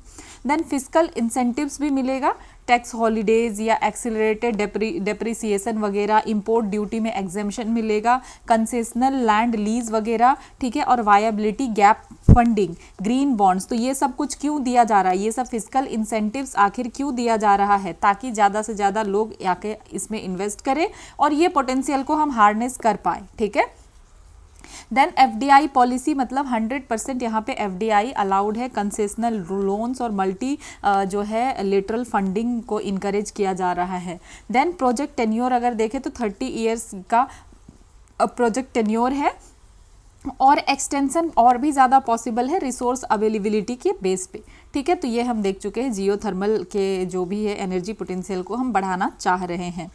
देन फिस्कल इंसेंटिव्स भी मिलेगा, टैक्स हॉलीडेज या एक्सीलरेटेड डेप्रिसिएशन वगैरह, इंपोर्ट ड्यूटी में एग्जेम्पशन मिलेगा, कंसेशनल लैंड लीज वगैरह, ठीक है, और viability gap funding, green bonds, तो ये सब कुछ क्यों दिया जा रहा है, ये सब फिजिकल इंसेंटिव्स आखिर क्यों दिया जा रहा है, ताकि ज़्यादा से ज़्यादा लोग आके इसमें इन्वेस्ट करें और ये पोटेंशियल को हम हार्नेस कर पाए, ठीक है। देन FDI पॉलिसी, मतलब 100% यहाँ पे FDI अलाउड है, कंसेशनल लोन्स और मल्टी जो है लेटरल फंडिंग को इनकरेज किया जा रहा है। देन प्रोजेक्ट टेन्योर अगर देखें तो 30 ईयर्स का प्रोजेक्ट टेन्योर है और एक्सटेंशन और भी ज़्यादा पॉसिबल है रिसोर्स अवेलेबिलिटी के बेस पे, ठीक है। तो ये हम देख चुके हैं, जियोथर्मल के जो भी है एनर्जी पोटेंशियल को हम बढ़ाना चाह रहे हैं।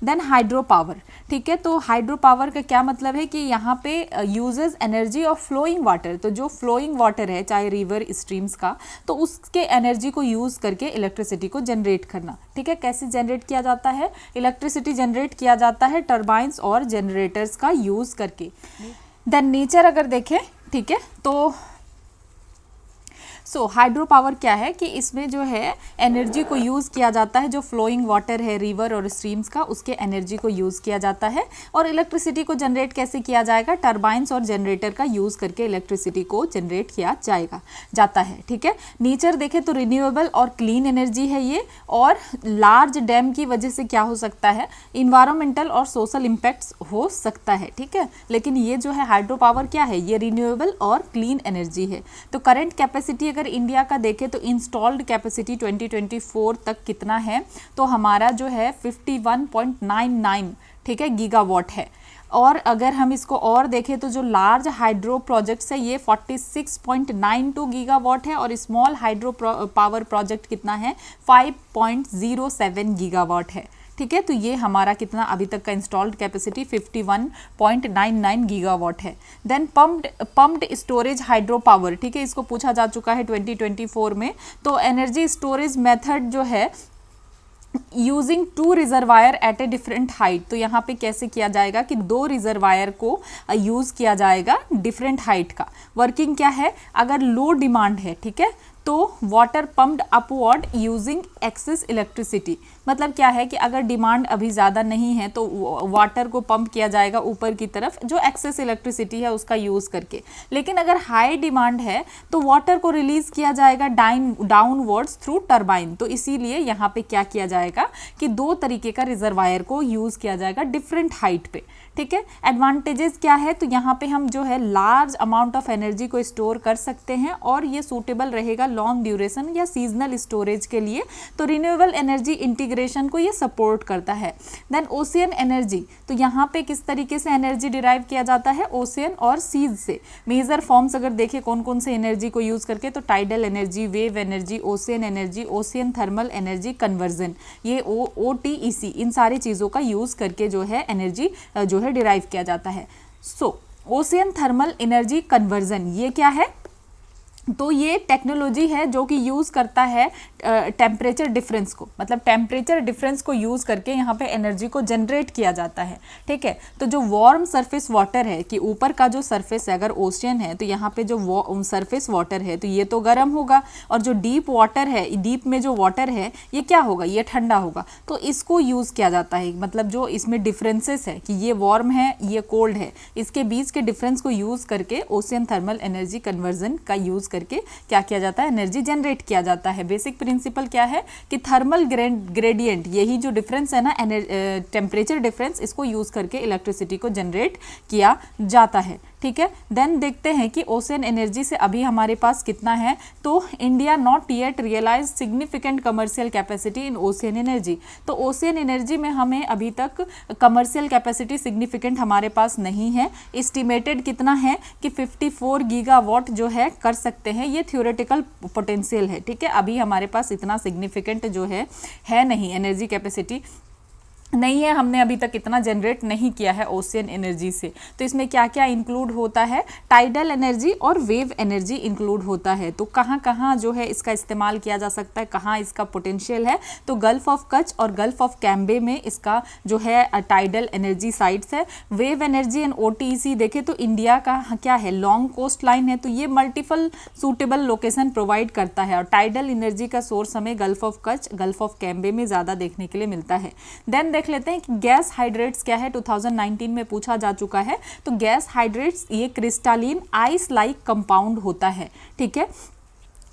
देन हाइड्रो पावर, ठीक है। तो हाइड्रो पावर का क्या मतलब है कि यहाँ पे uses energy of flowing water, तो जो फ्लोइंग वाटर है चाहे रिवर स्ट्रीम्स का, तो उसके एनर्जी को यूज़ करके इलेक्ट्रिसिटी को जनरेट करना, ठीक है। कैसे जनरेट किया जाता है, इलेक्ट्रिसिटी जनरेट किया जाता है टर्बाइंस और जनरेटर्स का यूज़ करके। देन नेचर अगर देखें, ठीक है, तो हाइड्रो पावर क्या है कि इसमें जो है एनर्जी को यूज़ किया जाता है, जो फ्लोइंग वाटर है रिवर और स्ट्रीम्स का, उसके एनर्जी को यूज़ किया जाता है। और इलेक्ट्रिसिटी को जनरेट कैसे किया जाएगा, टर्बाइंस और जनरेटर का यूज़ करके इलेक्ट्रिसिटी को जनरेट किया जाता है, ठीक है। नेचर देखें तो रिन्यूएबल और क्लीन एनर्जी है ये, और लार्ज डैम की वजह से क्या हो सकता है, इन्वायरमेंटल और सोशल इम्पैक्ट्स हो सकता है, ठीक है। लेकिन ये जो है हाइड्रो पावर क्या है, ये रिन्यूएबल और क्लीन एनर्जी है। तो करंट कैपेसिटी अगर इंडिया का देखें तो इंस्टॉल्ड कैपेसिटी 2024 तक कितना है, तो हमारा जो है 51.99, ठीक है, गीगावाट है। और अगर हम इसको और देखें तो जो लार्ज हाइड्रो प्रोजेक्ट्स है ये 46.92 गीगावाट है, और स्मॉल हाइड्रो पावर प्रोजेक्ट कितना है, 5.07 गीगावाट है, ठीक है। तो ये हमारा कितना अभी तक का इंस्टॉल्ड कैपेसिटी 51.99 गीगावाट है। Then pumped storage hydro power, ठीक है, इसको पूछा जा चुका है 2024 में। तो एनर्जी स्टोरेज मेथड जो है using 2 reservoir at a different height, तो यहाँ पे कैसे किया जाएगा कि 2 रिजर्वायर को यूज़ किया जाएगा डिफरेंट हाइट का। वर्किंग क्या है, अगर लो डिमांड है, ठीक है, तो water pumped upward using excess electricity, मतलब क्या है कि अगर डिमांड अभी ज़्यादा नहीं है तो वाटर को पंप किया जाएगा ऊपर की तरफ, जो एक्सेस इलेक्ट्रिसिटी है उसका यूज़ करके। लेकिन अगर हाई डिमांड है तो वाटर को रिलीज़ किया जाएगा डाउनवर्ड्स थ्रू टरबाइन। तो इसीलिए यहाँ पे क्या किया जाएगा कि 2 तरीके का रिजर्वायर को यूज़ किया जाएगा डिफरेंट हाइट पे, ठीक है। एडवांटेजेस क्या है, तो यहाँ पे हम जो है लार्ज अमाउंट ऑफ एनर्जी को स्टोर कर सकते हैं, और ये सूटेबल रहेगा लॉन्ग ड्यूरेशन या सीजनल स्टोरेज के लिए। तो रिन्यूएबल एनर्जी इंटीग्रेशन को ये सपोर्ट करता है। देन ओशियन एनर्जी, तो यहाँ पे किस तरीके से एनर्जी डिराइव किया जाता है, ओशियन और सीज से। मेजर फॉर्म्स अगर देखें कौन कौन से एनर्जी को यूज़ करके, तो tidal energy, wave energy, ocean energy, ocean thermal energy conversion, ये OTEC, इन सारी चीज़ों का यूज़ करके जो है एनर्जी जो है डिराइव किया जाता है। ओशियन थर्मल एनर्जी कन्वर्जन ये क्या है, तो ये टेक्नोलॉजी है जो कि यूज़ करता है टेम्परेचर डिफरेंस को, मतलब टेम्परेचर डिफरेंस को यूज़ करके यहाँ पे एनर्जी को जनरेट किया जाता है, ठीक है। तो जो वार्म सरफेस वाटर है, कि ऊपर का जो सरफेस है, अगर ओशियन है तो यहाँ पे जो सरफेस वाटर है तो ये तो गर्म होगा, और जो डीप वाटर है, डीप में जो वाटर है ये क्या होगा, ये ठंडा होगा। तो इसको यूज़ किया जाता है, मतलब जो इसमें डिफरेंसेस है कि ये वार्म है ये कोल्ड है, इसके बीच के डिफरेंस को यूज़ करके ओशियन थर्मल एनर्जी कन्वर्जन का यूज़ करके क्या किया जाता है, एनर्जी जनरेट किया जाता है। बेसिक प्रिंसिपल क्या है कि थर्मल ग्रेडियंट, यही जो डिफरेंस है ना, टेम्परेचर डिफरेंस, इसको यूज़ करके इलेक्ट्रिसिटी को जनरेट किया जाता है, ठीक है। देन देखते हैं कि ओशियन एनर्जी से अभी हमारे पास कितना है, तो India not yet realize significant commercial capacity in ocean energy. तो ओशियन एनर्जी में हमें अभी तक कमर्शियल कैपेसिटी सिग्निफिकेंट हमारे पास नहीं है। एस्टिमेटेड कितना है कि 54 गीगावाट जो है कर सकते हैं, ये थ्योरेटिकल पोटेंशियल है, ठीक है। अभी हमारे पास इतना सिग्निफिकेंट जो है नहीं, एनर्जी कैपेसिटी नहीं है, हमने अभी तक इतना जनरेट नहीं किया है ओशियन एनर्जी से। तो इसमें क्या क्या इंक्लूड होता है, टाइडल एनर्जी और वेव एनर्जी इंक्लूड होता है। तो कहाँ कहाँ जो है इसका इस्तेमाल किया जा सकता है, कहाँ इसका पोटेंशियल है, तो गल्फ ऑफ कच्छ और गल्फ ऑफ कैम्बे में इसका जो है टाइडल एनर्जी साइट्स है। वेव एनर्जी एंड OTEC देखें तो इंडिया का क्या है, लॉन्ग कोस्ट लाइन है, तो ये मल्टीपल सूटेबल लोकेशन प्रोवाइड करता है। और टाइडल एनर्जी का सोर्स हमें gulf of Kutch, gulf of Cambay में ज़्यादा देखने के लिए मिलता है। देन देख लेते हैं कि गैस हाइड्रेट्स क्या है, 2019 में पूछा जा चुका है। तो गैस हाइड्रेट्स ये क्रिस्टलीन आइस लाइक कंपाउंड होता है, ठीक है।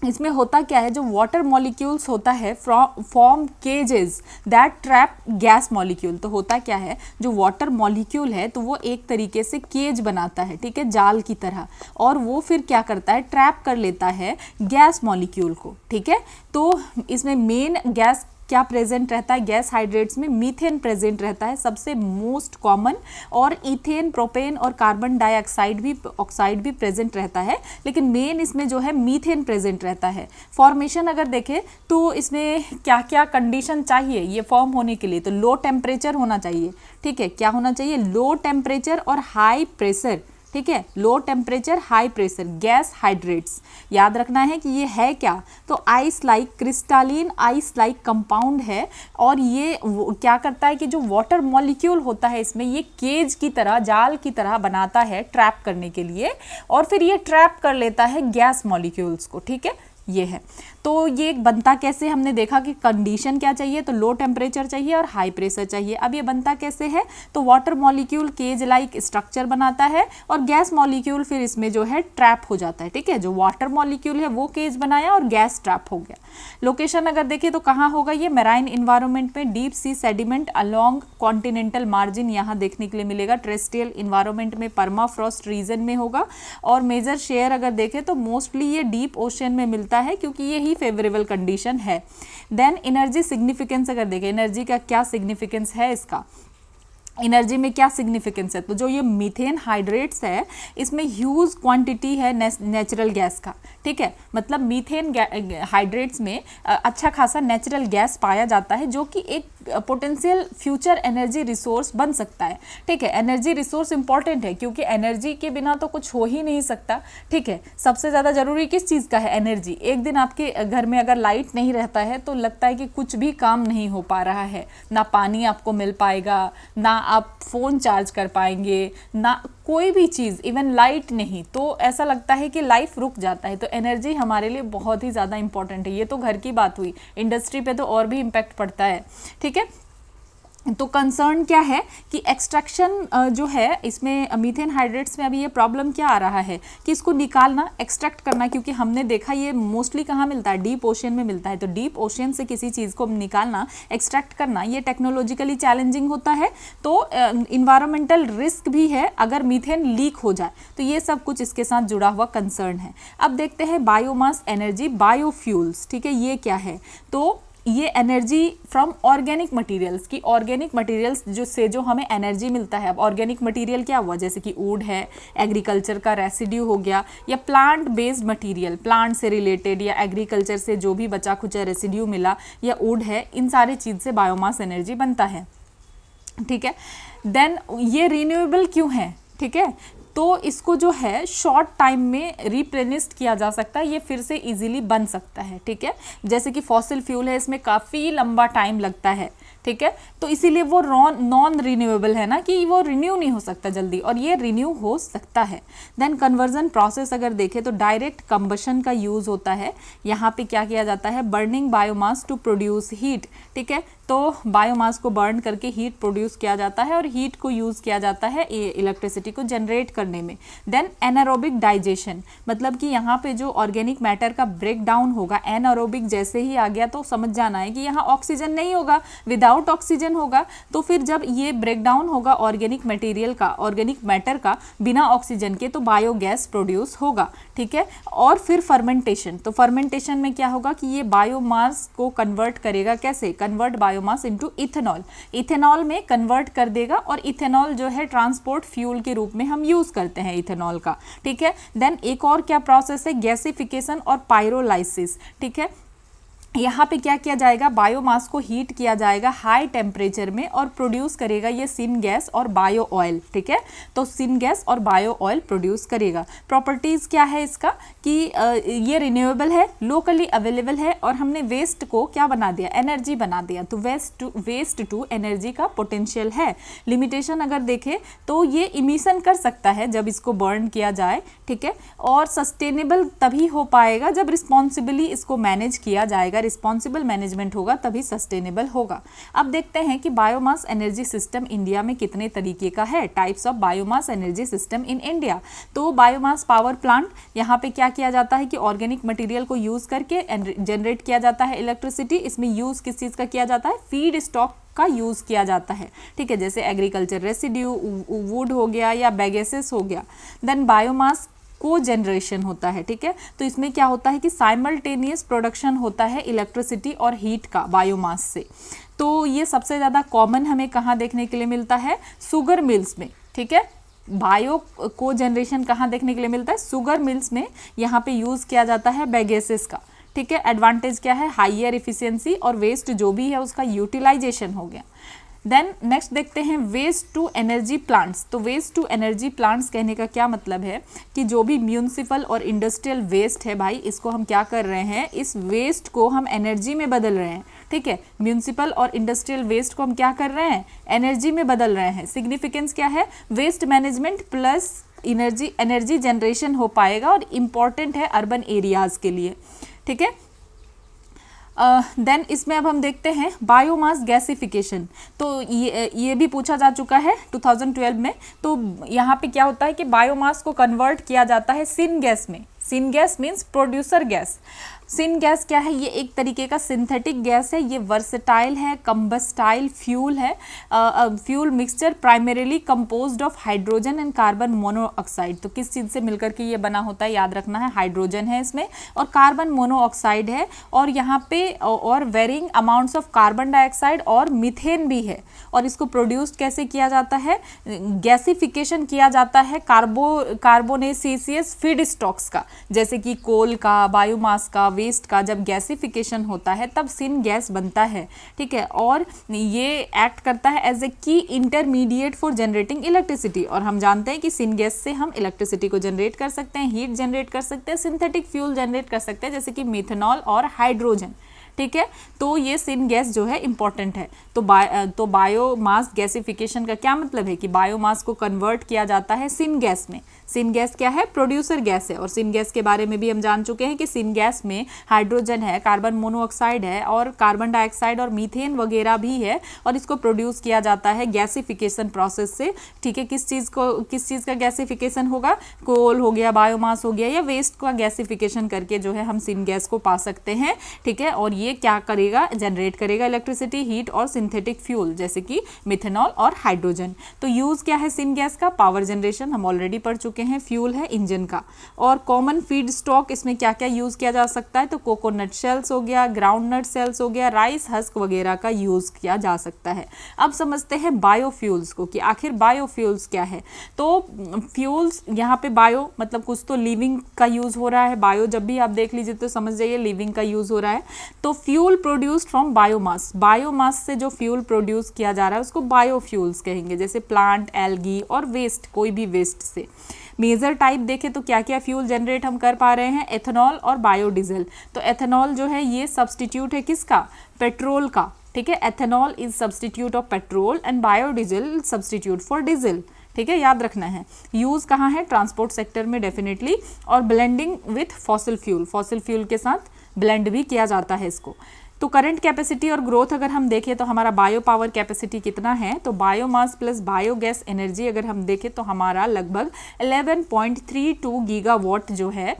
इसमें होता क्या है, जो वाटर मॉलिक्यूल्स होता है form cages that trap gas molecule. तो होता क्या है, जो वाटर मॉलिक्यूल है तो वो एक तरीके से केज बनाता है, ठीक है, जाल की तरह, और वो फिर क्या करता है, ट्रैप कर लेता है गैस मॉलिक्यूल को, ठीक है। तो इसमें मेन गैस क्या प्रेजेंट रहता है, गैस हाइड्रेट्स में मीथेन प्रेजेंट रहता है सबसे मोस्ट कॉमन, और इथेन, प्रोपेन और कार्बन डाइऑक्साइड भी प्रेजेंट रहता है, लेकिन मेन इसमें जो है मीथेन प्रेजेंट रहता है। फॉर्मेशन अगर देखें तो इसमें क्या क्या कंडीशन चाहिए ये फॉर्म होने के लिए, तो लो टेम्परेचर होना चाहिए, ठीक है, क्या होना चाहिए, लो टेम्परेचर और हाई प्रेशर, ठीक है, low temperature high pressure gas hydrates. याद रखना है कि ये है क्या, तो ice like crystalline ice like compound है, और ये क्या करता है कि जो वाटर मॉलिक्यूल होता है इसमें ये केज की तरह, जाल की तरह बनाता है ट्रैप करने के लिए, और फिर ये ट्रैप कर लेता है गैस मॉलिक्यूल्स को, ठीक है, ये है। तो ये बनता कैसे, हमने देखा कि कंडीशन क्या चाहिए, तो लो टेम्परेचर चाहिए और हाई प्रेशर चाहिए। अब ये बनता कैसे है, तो water molecule cage like structure बनाता है और गैस मॉलिक्यूल फिर इसमें जो है ट्रैप हो जाता है, ठीक है। जो वाटर मॉलिक्यूल है वो केज बनाया और गैस ट्रैप हो गया। लोकेशन अगर देखें तो कहाँ होगा ये, मैराइन इन्वायरमेंट में, deep sea sediment along continental margin यहाँ देखने के लिए मिलेगा। टेरेस्ट्रियल इन्वायरमेंट में परमाफ्रॉस्ट रीजन में होगा, और मेजर शेयर अगर देखें तो मोस्टली ये डीप ओशन में मिलता है, क्योंकि यही फेवरेबल कंडीशन है। देन एनर्जी सिग्निफिकेंस अगर देखें, एनर्जी का क्या सिग्निफिकेंस है, इसका एनर्जी में क्या सिग्निफिकेंस है, तो जो ये मीथेन हाइड्रेट्स है इसमें ह्यूज क्वांटिटी है नेचुरल गैस का, ठीक है, मतलब मीथेन हाइड्रेट्स में अच्छा खासा नेचुरल गैस पाया जाता है, जो कि एक पोटेंशियल फ्यूचर एनर्जी रिसोर्स बन सकता है, ठीक है। एनर्जी रिसोर्स इंपॉर्टेंट है, क्योंकि एनर्जी के बिना तो कुछ हो ही नहीं सकता, ठीक है। सबसे ज़्यादा ज़रूरी किस चीज़ का है, एनर्जी। एक दिन आपके घर में अगर लाइट नहीं रहता है तो लगता है कि कुछ भी काम नहीं हो पा रहा है, ना पानी आपको मिल पाएगा, ना आप फ़ोन चार्ज कर पाएंगे, ना कोई भी चीज़, इवन लाइट नहीं, तो ऐसा लगता है कि लाइफ रुक जाता है। तो एनर्जी हमारे लिए बहुत ही ज़्यादा इंपॉर्टेंट है। ये तो घर की बात हुई, इंडस्ट्री पे तो और भी इम्पैक्ट पड़ता है, ठीक है। तो कंसर्न क्या है कि एक्सट्रैक्शन जो है इसमें मीथेन हाइड्रेट्स में अभी ये प्रॉब्लम क्या आ रहा है कि इसको निकालना, एक्सट्रैक्ट करना, क्योंकि हमने देखा ये मोस्टली कहाँ मिलता है, डीप ओशन में मिलता है। तो डीप ओशन से किसी चीज़ को निकालना, एक्सट्रैक्ट करना, ये टेक्नोलॉजिकली चैलेंजिंग होता है। तो इन्वायरमेंटल रिस्क भी है अगर मीथेन लीक हो जाए, तो ये सब कुछ इसके साथ जुड़ा हुआ कंसर्न है। अब देखते हैं बायोमास एनर्जी, बायोफ्यूल्स, ठीक है, ये क्या है, तो ये एनर्जी फ्रॉम ऑर्गेनिक मटेरियल्स की, ऑर्गेनिक मटेरियल्स जो हमें एनर्जी मिलता है। अब ऑर्गेनिक मटेरियल क्या हुआ, जैसे कि वुड है, एग्रीकल्चर का रेसिड्यू हो गया, या प्लांट बेस्ड मटेरियल, प्लांट से रिलेटेड या एग्रीकल्चर से जो भी बचा खुचा रेसिड्यू मिला, या वुड है, इन सारी चीज़ से बायोमास एनर्जी बनता है, ठीक है। देन ये रिन्यूएबल क्यों है, ठीक है, तो इसको जो है शॉर्ट टाइम में रिप्लेनिश्ड किया जा सकता है, ये फिर से इजीली बन सकता है, ठीक है। जैसे कि फॉसिल फ्यूल है, इसमें काफ़ी लंबा टाइम लगता है, ठीक है, तो इसीलिए वो नॉन रिन्यूएबल है ना, कि वो रिन्यू नहीं हो सकता जल्दी, और ये रिन्यू हो सकता है। देन कन्वर्जन प्रोसेस अगर देखें तो डायरेक्ट कंबशन का यूज़ होता है। यहाँ पे क्या किया जाता है, burning biomass to produce heat, ठीक है, तो बायोमास को बर्न करके हीट प्रोड्यूस किया जाता है, और हीट को यूज़ किया जाता है इलेक्ट्रिसिटी को जनरेट करने में। देन एनारोबिक डाइजेशन, मतलब कि यहाँ पे जो ऑर्गेनिक मैटर का ब्रेक डाउन होगा, एनारोबिक जैसे ही आ गया तो समझ जाना है कि यहाँ ऑक्सीजन नहीं होगा, विदाउट ऑक्सीजन होगा, तो फिर जब ये ब्रेक डाउन होगा ऑर्गेनिक मटेरियल का, ऑर्गेनिक मैटर का, बिना ऑक्सीजन के, तो बायोगैस प्रोड्यूस होगा, ठीक है। और फिर फर्मेंटेशन, तो फर्मेंटेशन में क्या होगा कि ये बायोमास को कन्वर्ट करेगा, कैसे convert biomass into ethanol, ethanol में कन्वर्ट कर देगा, और इथेनॉल जो है ट्रांसपोर्ट फ्यूल के रूप में हम यूज़ करते हैं इथेनॉल का, ठीक है। देन एक और क्या प्रोसेस है, गैसिफिकेशन और पायरोलाइसिस, ठीक है। यहाँ पे क्या किया जाएगा, बायोमास को हीट किया जाएगा हाई टेम्परेचर में, और प्रोड्यूस करेगा ये सिन गैस और बायो ऑयल, ठीक है। तो सिन गैस और बायो ऑयल प्रोड्यूस करेगा। प्रॉपर्टीज़ क्या है इसका कि ये रिन्यूएबल है, लोकली अवेलेबल है, और हमने वेस्ट को क्या बना दिया, एनर्जी बना दिया, तो वेस्ट टू एनर्जी का पोटेंशियल है। लिमिटेशन अगर देखें तो ये इमिशन कर सकता है जब इसको बर्न किया जाए, ठीक है, और सस्टेनेबल तभी हो पाएगा जब रिस्पॉन्सिबली इसको मैनेज किया जाएगा, रिस्पॉन्सिबल मैनेजमेंट होगा तभी सस्टेनेबल होगा। अब देखते हैं कि बायोमास एनर्जी सिस्टम इंडिया में कितने तरीके का है। Types of biomass energy system in India. तो बायोमास पावर प्लांट, यहाँ पे क्या किया जाता है कि ऑर्गेनिक मटेरियल को यूज करके जनरेट किया जाता है इलेक्ट्रिसिटी। इसमें यूज किस चीज का किया जाता है, फीड स्टॉक का यूज किया जाता है, ठीक है, जैसे एग्रीकल्चर रेसिड्यू, वुड हो गया या बैगेसेस हो गया। देन बायोमास को जनरेशन होता है, ठीक है, तो इसमें क्या होता है कि साइमल्टेनियस प्रोडक्शन होता है इलेक्ट्रिसिटी और हीट का बायोमास से। तो ये सबसे ज़्यादा कॉमन हमें कहाँ देखने के लिए मिलता है, शुगर मिल्स में, ठीक है। बायो को जनरेशन कहाँ देखने के लिए मिलता है, शुगर मिल्स में। यहाँ पे यूज़ किया जाता है बैगेसेस का, ठीक है। एडवांटेज क्या है, हाइयर इफिशियंसी और वेस्ट जो भी है उसका यूटिलाइजेशन हो गया। देन नेक्स्ट देखते हैं वेस्ट टू एनर्जी प्लांट्स। तो वेस्ट टू एनर्जी प्लांट्स कहने का क्या मतलब है कि जो भी म्यूनिसिपल और इंडस्ट्रियल वेस्ट है भाई, इसको हम क्या कर रहे हैं, इस वेस्ट को हम एनर्जी में बदल रहे हैं, ठीक है। म्यूनिसिपल और इंडस्ट्रियल वेस्ट को हम क्या कर रहे हैं, एनर्जी में बदल रहे हैं। सिग्निफिकेंस क्या है, waste management plus energy generation हो पाएगा और इम्पॉर्टेंट है अर्बन एरियाज के लिए, ठीक है। देन इसमें अब हम देखते हैं बायोमास गैसिफिकेशन। तो ये भी पूछा जा चुका है 2012 में। तो यहाँ पे क्या होता है कि बायोमास को कन्वर्ट किया जाता है सिन गैस में। Syn gas means producer gas. Syn gas क्या है, ये एक तरीके का सिंथेटिक गैस है, ये वर्सेटाइल है, कंबस्टाइल फ्यूल है, fuel mixture primarily composed of hydrogen and carbon monoxide. तो किस चीज़ से मिलकर के ये बना होता है, याद रखना है, हाइड्रोजन है इसमें और कार्बन मोनोऑक्साइड है, और यहाँ पे और varying amounts of carbon dioxide और मीथेन भी है। और इसको प्रोड्यूस कैसे किया जाता है, गैसिफिकेशन किया जाता है कार्बोनेसियस फीड स्टॉक्स का, जैसे कि कोल का, बायोमास का, वेस्ट का। जब गैसिफिकेशन होता है तब सिन गैस बनता है, ठीक है, और ये एक्ट करता है एज ए की इंटरमीडिएट फॉर जनरेटिंग इलेक्ट्रिसिटी। और हम जानते हैं कि सिन गैस से हम इलेक्ट्रिसिटी को जनरेट कर सकते हैं, हीट जनरेट कर सकते हैं, सिंथेटिक फ्यूल जनरेट कर सकते हैं, जैसे कि मिथेनॉल और हाइड्रोजन, ठीक है। तो ये सिन गैस जो है इंपॉर्टेंट है। तो बायोमास गैसिफिकेशन का क्या मतलब है कि बायोमास को कन्वर्ट किया जाता है सिन गैस में। सिन गैस क्या है, प्रोड्यूसर गैस है। और सिन गैस के बारे में भी हम जान चुके हैं कि सिन गैस में हाइड्रोजन है, कार्बन मोनोऑक्साइड है और कार्बन डाइऑक्साइड और मीथेन वगैरह भी है, और इसको प्रोड्यूस किया जाता है गैसिफिकेशन प्रोसेस से, ठीक है। किस चीज़ का गैसिफिकेशन होगा, कोल हो गया, बायोमास हो गया, या वेस्ट का गैसिफिकेशन करके जो है हम सिन गैस को पा सकते हैं, ठीक है। और ये क्या करेगा, जनरेट करेगा इलेक्ट्रिसिटी, हीट और सिंथेटिक फ्यूल, जैसे कि मिथेनॉल और हाइड्रोजन। तो यूज क्या है सिन गैस का, पावर जनरेशन, हम ऑलरेडी पढ़ चुके हैं, फ्यूल है इंजन का। और कॉमन फीड स्टॉक इसमें क्या क्या यूज किया जा सकता है, तो कोकोनट शेल्स हो गया, ग्राउंड नट सेल्स हो गया, राइस हस्क वगैरह का यूज किया जा सकता है। अब समझते हैं बायोफ्यूल्स को कि आखिर बायोफ्यूल्स क्या है। तो फ्यूल्स यहाँ पे बायो मतलब कुछ तो लिविंग का यूज हो रहा है, बायो जब भी आप देख लीजिए तो समझ जाइए लिविंग का यूज हो रहा है। तो fuel produced from biomass, biomass से जो फ्यूल प्रोड्यूस किया जा रहा है उसको बायोफ्यूल्स कहेंगे, जैसे प्लांट, एल्गी और वेस्ट, कोई भी वेस्ट से। मेजर टाइप देखें तो क्या क्या फ्यूल जनरेट हम कर पा रहे हैं, एथेनॉल और बायोडीजल। तो एथेनॉल जो है ये सब्सटीट्यूट है किसका, पेट्रोल का, ठीक है। Ethanol is substitute of petrol and biodiesel substitute for diesel, ठीक है, याद रखना है। यूज कहाँ है, ट्रांसपोर्ट सेक्टर में डेफिनेटली, और blending with fossil fuel, fossil fuel के साथ ब्लेंड भी किया जाता है इसको। तो करंट कैपेसिटी और ग्रोथ अगर हम देखें तो हमारा बायो पावर कैपेसिटी कितना है, तो बायोमास प्लस बायोगैस एनर्जी अगर हम देखें तो हमारा लगभग 11.32 गीगावाट जो है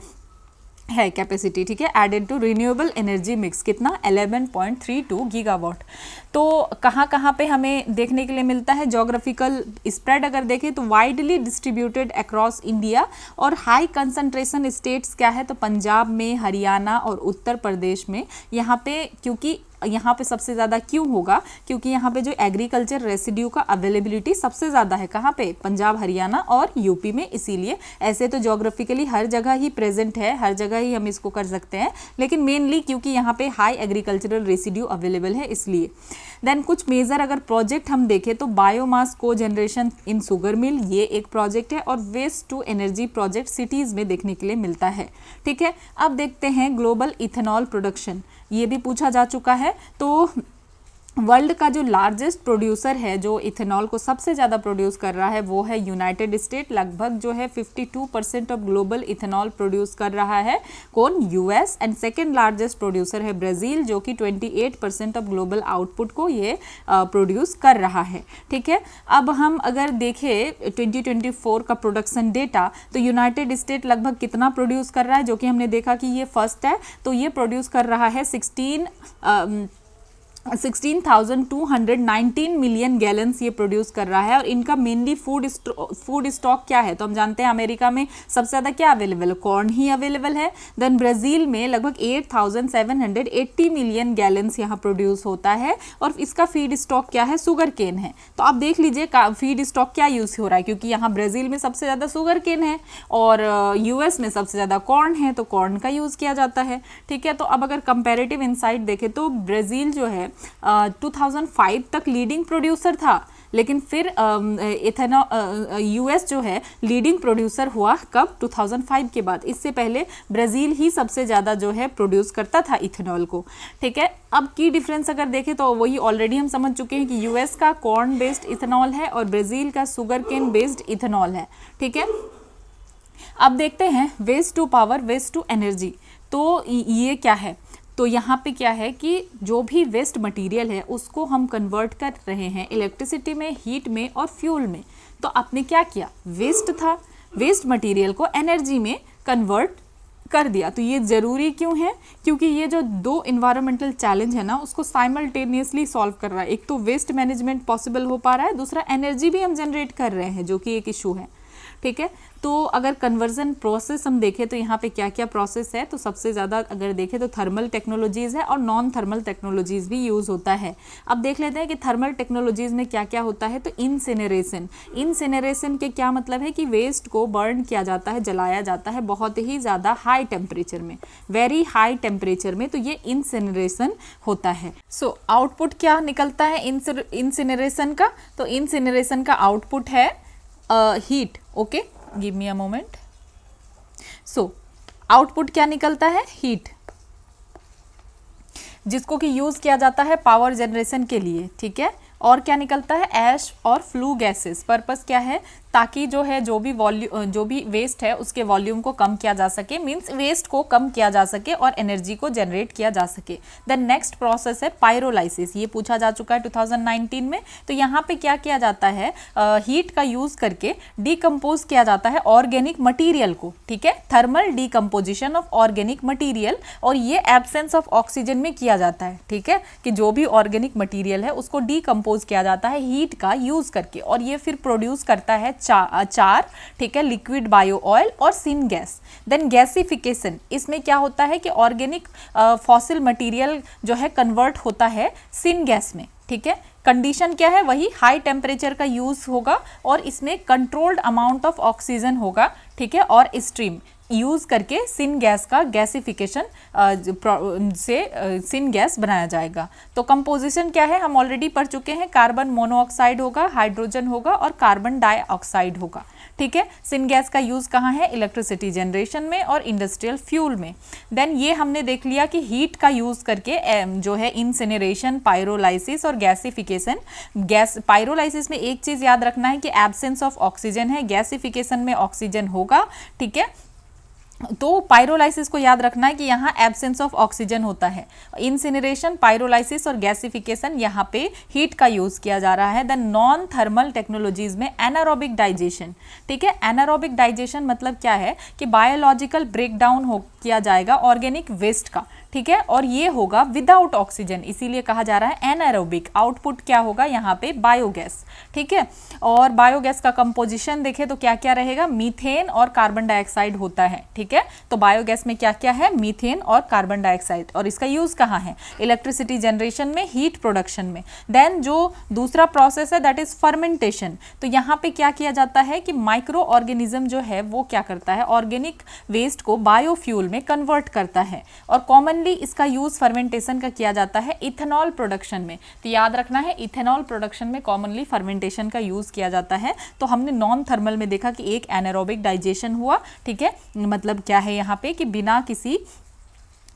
कैपेसिटी, ठीक है, added to renewable energy mix, कितना 11.32 गीगावाट। तो कहाँ कहाँ पे हमें देखने के लिए मिलता है, जोग्राफिकल स्प्रेड अगर देखें तो वाइडली डिस्ट्रीब्यूटेड अक्रॉस इंडिया, और हाई कंसंट्रेशन स्टेट्स क्या है, तो पंजाब में, हरियाणा और उत्तर प्रदेश में। यहाँ पे क्योंकि यहाँ पे सबसे ज़्यादा क्यों होगा, क्योंकि यहाँ पे जो एग्रीकल्चर रेसिड्यू का अवेलेबिलिटी सबसे ज़्यादा है, कहाँ पे, पंजाब, हरियाणा और यूपी में। इसीलिए ऐसे तो जोग्राफिकली हर जगह ही प्रेजेंट है, हर जगह ही हम इसको कर सकते हैं, लेकिन मेनली क्योंकि यहाँ पे हाई एग्रीकल्चरल रेसिड्यू अवेलेबल है इसलिए। देन कुछ मेजर अगर प्रोजेक्ट हम देखें तो बायोमास को जनरेशन इन शुगर मिल, ये एक प्रोजेक्ट है, और waste to energy project cities में देखने के लिए मिलता है, ठीक है। अब देखते हैं ग्लोबल इथेनॉल प्रोडक्शन, ये भी पूछा जा चुका है। तो वर्ल्ड का जो लार्जेस्ट प्रोड्यूसर है, जो इथेनॉल को सबसे ज़्यादा प्रोड्यूस कर रहा है, वो है यूनाइटेड स्टेट। लगभग जो है 52% ऑफ ग्लोबल इथेनॉल प्रोड्यूस कर रहा है। कौन? US. And second largest producer है ब्राज़ील, जो कि 28% ऑफ ग्लोबल आउटपुट को ये प्रोड्यूस कर रहा है। ठीक है, अब हम अगर देखें 2024 का प्रोडक्शन डेटा, तो यूनाइटेड स्टेट लगभग कितना प्रोड्यूस कर रहा है, जो कि हमने देखा कि ये फर्स्ट है, तो ये प्रोड्यूस कर रहा है 16,219 मिलियन गैलन्स ये प्रोड्यूस कर रहा है। और इनका मेनली फूड स्टॉक क्या है, तो हम जानते हैं अमेरिका में सबसे ज़्यादा क्या अवेलेबल है, कॉर्न ही अवेलेबल है। देन ब्राज़ील में लगभग 8,780 मिलियन गैलन्स यहाँ प्रोड्यूस होता है। और इसका फीड स्टॉक क्या है, शुगर केन है। तो आप देख लीजिए फीड स्टॉक क्या यूज़ हो रहा है, क्योंकि यहाँ ब्राज़ील में सबसे ज़्यादा शुगर केन है और यूएस में सबसे ज़्यादा कॉर्न है, तो कॉर्न का यूज़ किया जाता है। ठीक है, तो अब अगर कंपेरेटिव इनसाइट देखें तो ब्राज़ील जो है 2005 तक लीडिंग प्रोड्यूसर था, लेकिन फिर यूएस जो है लीडिंग प्रोड्यूसर हुआ कब? 2005 के बाद। इससे पहले ब्राज़ील ही सबसे ज़्यादा जो है प्रोड्यूस करता था इथेनॉल को। ठीक है, अब की डिफरेंस अगर देखें तो वही ऑलरेडी हम समझ चुके हैं कि यूएस का कॉर्न बेस्ड इथेनॉल है और ब्राज़ील का शुगर केन बेस्ड इथेनॉल है। ठीक है, अब देखते हैं waste to power, waste to energy. तो ये क्या है, तो यहाँ पे क्या है कि जो भी वेस्ट मटेरियल है उसको हम कन्वर्ट कर रहे हैं इलेक्ट्रिसिटी में, हीट में और फ्यूल में। तो आपने क्या किया, वेस्ट था, वेस्ट मटेरियल को एनर्जी में कन्वर्ट कर दिया। तो ये ज़रूरी क्यों है, क्योंकि ये जो दो इन्वायरमेंटल चैलेंज है ना, उसको साइमल्टेनियसली सॉल्व कर रहा है। एक तो वेस्ट मैनेजमेंट पॉसिबल हो पा रहा है, दूसरा एनर्जी भी हम जनरेट कर रहे हैं, जो कि एक इशू है। ठीक है, तो अगर कन्वर्जन प्रोसेस हम देखें तो यहाँ पे क्या क्या प्रोसेस है, तो सबसे ज़्यादा अगर देखें तो थर्मल टेक्नोलॉजीज़ है और नॉन थर्मल टेक्नोलॉजीज़ भी यूज़ होता है। अब देख लेते हैं कि थर्मल टेक्नोलॉजीज़ में क्या क्या होता है। तो इंसिनरेशन, इंसिनरेशन के क्या मतलब है कि वेस्ट को बर्न किया जाता है, जलाया जाता है बहुत ही ज़्यादा हाई टेम्परेचर में, वेरी हाई टेम्परेचर में, तो ये इंसिनरेशन होता है। सो आउटपुट क्या निकलता है इंसिनरेशन का, तो इंसिनरेशन का आउटपुट है heat. Okay, give me a moment. So output क्या निकलता है, हीट, जिसको कि यूज किया जाता है पावर जनरेशन के लिए। ठीक है, और क्या निकलता है, ऐश और फ्लू गैसेस। पर्पस क्या है, ताकि जो है जो भी वेस्ट है उसके वॉल्यूम को कम किया जा सके, मींस वेस्ट को कम किया जा सके और एनर्जी को जनरेट किया जा सके। देन नेक्स्ट प्रोसेस है पायरोलाइसिस, ये पूछा जा चुका है 2019 में। तो यहाँ पे क्या किया जाता है, हीट का यूज करके डिकम्पोज किया जाता है ऑर्गेनिक मटीरियल को। ठीक है, thermal decomposition of organic material, और ये एब्सेंस ऑफ ऑक्सीजन में किया जाता है। ठीक है, कि जो भी ऑर्गेनिक मटीरियल है उसको डिकम्पोज किया जाता है हीट का यूज करके, और ये फिर प्रोड्यूस करता है चार, ठीक है, लिक्विड बायो ऑयल और सिन गैस। देन गैसिफिकेशन, इसमें क्या होता है कि ऑर्गेनिक फॉसिल मटेरियल जो है कन्वर्ट होता है सिन गैस में। ठीक है, कंडीशन क्या है, वही हाई टेम्परेचर का यूज होगा और इसमें कंट्रोल्ड अमाउंट ऑफ ऑक्सीजन होगा। ठीक है, और स्ट्रीम यूज करके सिन गैस का गैसिफिकेशन से सिन गैस बनाया जाएगा। तो कंपोजिशन क्या है, हम ऑलरेडी पढ़ चुके हैं, कार्बन मोनोऑक्साइड होगा, हाइड्रोजन होगा और कार्बन डाइऑक्साइड होगा। ठीक है, सिन गैस का यूज कहाँ है, इलेक्ट्रिसिटी जनरेशन में और इंडस्ट्रियल फ्यूल में। देन ये हमने देख लिया कि हीट का यूज करके जो है इंसिनरेशन, पायरोलाइसिस और गैसिफिकेशन। पायरोलाइसिस में एक चीज याद रखना है कि एब्सेंस ऑफ ऑक्सीजन है, गैसिफिकेशन में ऑक्सीजन होगा। ठीक है, तो पायरोलाइसिस को याद रखना है कि यहाँ एब्सेंस ऑफ ऑक्सीजन होता है। इंसिनरेशन, पायरोलाइसिस और गैसिफिकेशन, यहाँ पे हीट का यूज किया जा रहा है। देन नॉन थर्मल टेक्नोलॉजीज में एनारोबिक डाइजेशन। ठीक है, एनारोबिक डाइजेशन मतलब क्या है कि बायोलॉजिकल ब्रेकडाउन किया जाएगा ऑर्गेनिक वेस्ट का। ठीक है, और ये होगा विदाउट ऑक्सीजन, इसीलिए कहा जा रहा है एनारोबिक। आउटपुट क्या होगा यहाँ पे, बायोगैस। ठीक है, और बायोगैस का कंपोजिशन देखें तो क्या क्या रहेगा, मीथेन और कार्बन डाइऑक्साइड होता है। ठीक है, तो बायोगैस में क्या क्या है, मीथेन और कार्बन डाइऑक्साइड, और इसका यूज कहाँ है, इलेक्ट्रिसिटी जनरेशन में, हीट प्रोडक्शन में। देन जो दूसरा प्रोसेस है दैट इज फर्मेंटेशन। तो यहाँ पे क्या किया जाता है कि माइक्रो ऑर्गेनिज्म जो है वो क्या करता है, ऑर्गेनिक वेस्ट को बायोफ्यूल में कन्वर्ट करता है, और कॉमनली इसका यूज फर्मेंटेशन का किया जाता है इथेनॉल प्रोडक्शन में। तो याद रखना है, इथेनॉल प्रोडक्शन में कॉमनली फर्मेंटेशन का यूज किया जाता है। तो हमने नॉन थर्मल में देखा कि एक एनारोबिक डाइजेशन हुआ। ठीक है, मतलब क्या है यहाँ पे कि बिना किसी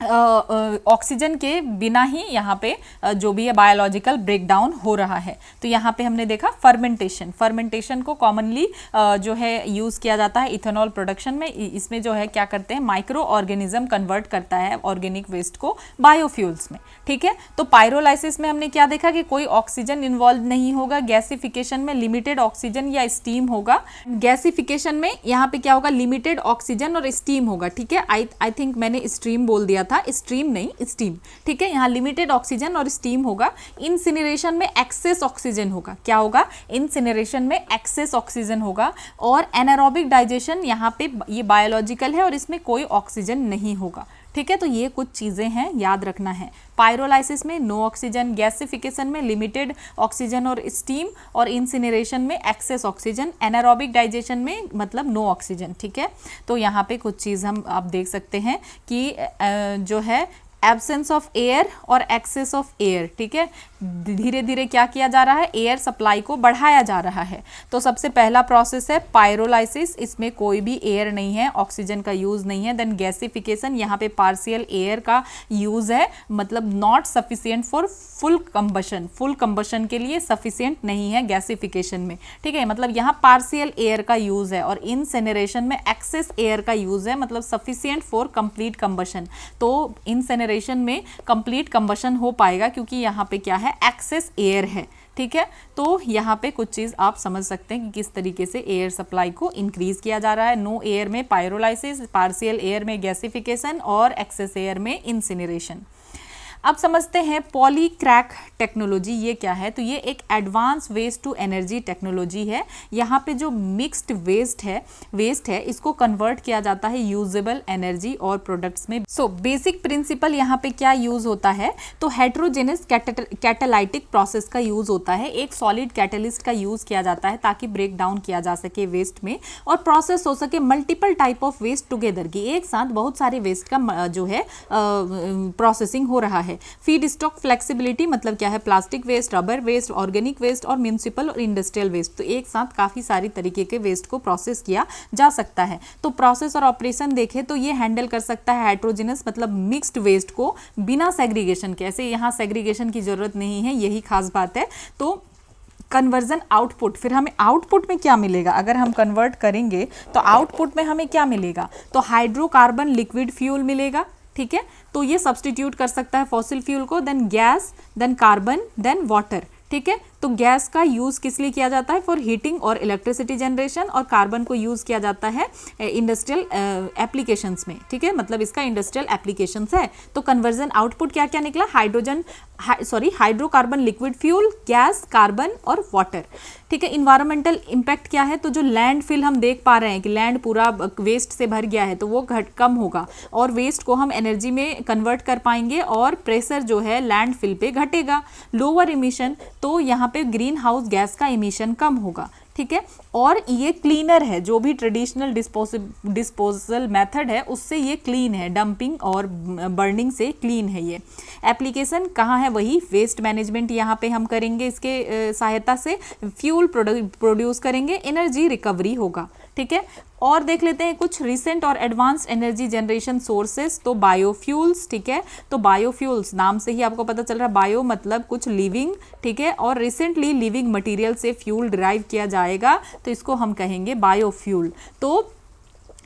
ऑक्सीजन के बिना ही यहाँ पे जो भी है बायोलॉजिकल ब्रेकडाउन हो रहा है। तो यहाँ पे हमने देखा फर्मेंटेशन को कॉमनली जो है यूज़ किया जाता है इथेनॉल प्रोडक्शन में। इसमें जो है क्या करते हैं, माइक्रो ऑर्गेनिज्म कन्वर्ट करता है ऑर्गेनिक वेस्ट को बायोफ्यूल्स में। ठीक है, तो पायरोलाइसिस में हमने क्या देखा कि कोई ऑक्सीजन इन्वॉल्व नहीं होगा, गैसिफिकेशन में लिमिटेड ऑक्सीजन या स्टीम होगा। गैसिफिकेशन में यहाँ पे क्या होगा, लिमिटेड ऑक्सीजन और स्टीम होगा। ठीक है, आई थिंक मैंने स्ट्रीम बोल दिया था, स्ट्रीम नहीं स्टीम। ठीक है, यहाँ लिमिटेड ऑक्सीजन और स्टीम होगा। इंसिनरेशन में एक्सेस ऑक्सीजन होगा। क्या होगा, इंसिनरेशन में एक्सेस ऑक्सीजन होगा। और एनारोबिक डाइजेशन यहाँ पे ये बायोलॉजिकल है और इसमें कोई ऑक्सीजन नहीं होगा। ठीक है, तो ये कुछ चीज़ें हैं, याद रखना है। पायरोलाइसिस में नो ऑक्सीजन, गैसिफिकेशन में लिमिटेड ऑक्सीजन और स्टीम, और इंसिनरेशन में एक्सेस ऑक्सीजन, एनारोबिक डाइजेशन में मतलब नो ऑक्सीजन। ठीक है, तो यहाँ पे कुछ चीज़ हम आप देख सकते हैं कि जो है एब्सेंस ऑफ एयर और एक्सेस ऑफ एयर। ठीक है, धीरे धीरे क्या किया जा रहा है, एयर सप्लाई को बढ़ाया जा रहा है। तो सबसे पहला प्रोसेस है पायरोलाइसिस, इसमें कोई भी एयर नहीं है, ऑक्सीजन का यूज़ नहीं है। देन गैसिफिकेशन, यहाँ पे पार्शियल एयर का यूज़ है, मतलब not sufficient for full combustion के लिए सफिशिएंट नहीं है गैसिफिकेशन में। ठीक है, मतलब यहाँ पार्शियल एयर का यूज़ है। और इंसिनरेशन में एक्सेस एयर का यूज़ है, मतलब सफिशिएंट फॉर कंप्लीट कंबशन। तो इंसिनरेशन में कंप्लीट कंबशन हो पाएगा क्योंकि यहाँ पे क्या है, एक्सेस एयर है। ठीक है, तो यहाँ पे कुछ चीज़ आप समझ सकते हैं कि किस तरीके से एयर सप्लाई को इंक्रीज किया जा रहा है। नो एयर में पायरोलाइसिस, पार्शियल एयर में गैसिफिकेशन और एक्सेस एयर में इंसिनरेशन। अब समझते हैं पॉलीक्रैक टेक्नोलॉजी ये क्या है। तो ये एक advance waste to energy technology है। यहाँ पे जो मिक्स्ड वेस्ट है इसको कन्वर्ट किया जाता है यूजेबल एनर्जी और प्रोडक्ट्स में। सो बेसिक प्रिंसिपल यहाँ पे क्या यूज होता है, तो हेट्रोजेनस कैटालाइटिक प्रोसेस का यूज होता है। एक सॉलिड कैटलिस्ट का यूज किया जाता है ताकि ब्रेक डाउन किया जा सके वेस्ट में और प्रोसेस हो सके multiple type of waste together की, एक साथ बहुत सारे वेस्ट का जो है प्रोसेसिंग हो रहा है। फीड स्टॉक फ्लेक्सिबिलिटी मतलब क्या है, plastic waste, rubber waste, organic waste और म्युनिसिपल और इंडस्ट्रियल वेस्ट। तो एक साथ काफी सारी तरीके के वेस्ट को प्रोसेस किया जा सकता है। तो प्रोसेस और ऑपरेशन देखें तो ये हैंडल कर सकता है हेट्रोजेनस मतलब मिक्स्ड वेस्ट को बिना सेग्रीगेशन के। ऐसे यहाँ सेग्रीगेशन की जरूरत नहीं है, यही खास बात है। तो कन्वर्जन आउटपुट, फिर हमें आउटपुट में क्या मिलेगा, अगर हम कन्वर्ट करेंगे तो आउटपुट में हमें क्या मिलेगा, तो हाइड्रोकार्बन लिक्विड फ्यूल मिलेगा। ठीक है, तो ये सब्सटीट्यूट कर सकता है फॉसिल फ्यूल को, then gas, then carbon, then water. ठीक है, तो गैस का यूज़ किस लिए किया जाता है, फॉर हीटिंग और इलेक्ट्रिसिटी जनरेशन, और कार्बन को यूज़ किया जाता है इंडस्ट्रियल एप्लीकेशंस में। ठीक है, मतलब इसका इंडस्ट्रियल एप्लीकेशंस है। तो कन्वर्जन आउटपुट क्या क्या निकला, hydrocarbon liquid fuel, gas, carbon और वाटर। ठीक है, इन्वायरमेंटल इम्पैक्ट क्या है, तो जो लैंड फिल हम देख पा रहे हैं कि लैंड पूरा वेस्ट से भर गया है, तो वो कम होगा और वेस्ट को हम एनर्जी में कन्वर्ट कर पाएंगे और प्रेशर जो है लैंड फिल पे घटेगा। लोअर इमिशन, तो यहाँ पे ग्रीन हाउस गैस का इमिशन कम होगा। ठीक है, और ये क्लीनर है, जो भी ट्रेडिशनल डिस्पोजल मेथड है उससे ये क्लीन है, डंपिंग और बर्निंग से क्लीन है। ये एप्लीकेशन कहाँ है, वही वेस्ट मैनेजमेंट यहाँ पे हम करेंगे, इसके सहायता से फ्यूल प्रोड्यूस करेंगे, एनर्जी रिकवरी होगा। ठीक है, और देख लेते हैं कुछ रिसेंट और एडवांस्ड एनर्जी जनरेशन सोर्सेस। तो बायोफ्यूल्स, ठीक है, तो बायोफ्यूल्स नाम से ही आपको पता चल रहा है, बायो मतलब कुछ लिविंग। ठीक है, और रिसेंटली लिविंग मटेरियल से फ्यूल डिराइव किया जाएगा तो इसको हम कहेंगे बायोफ्यूल। तो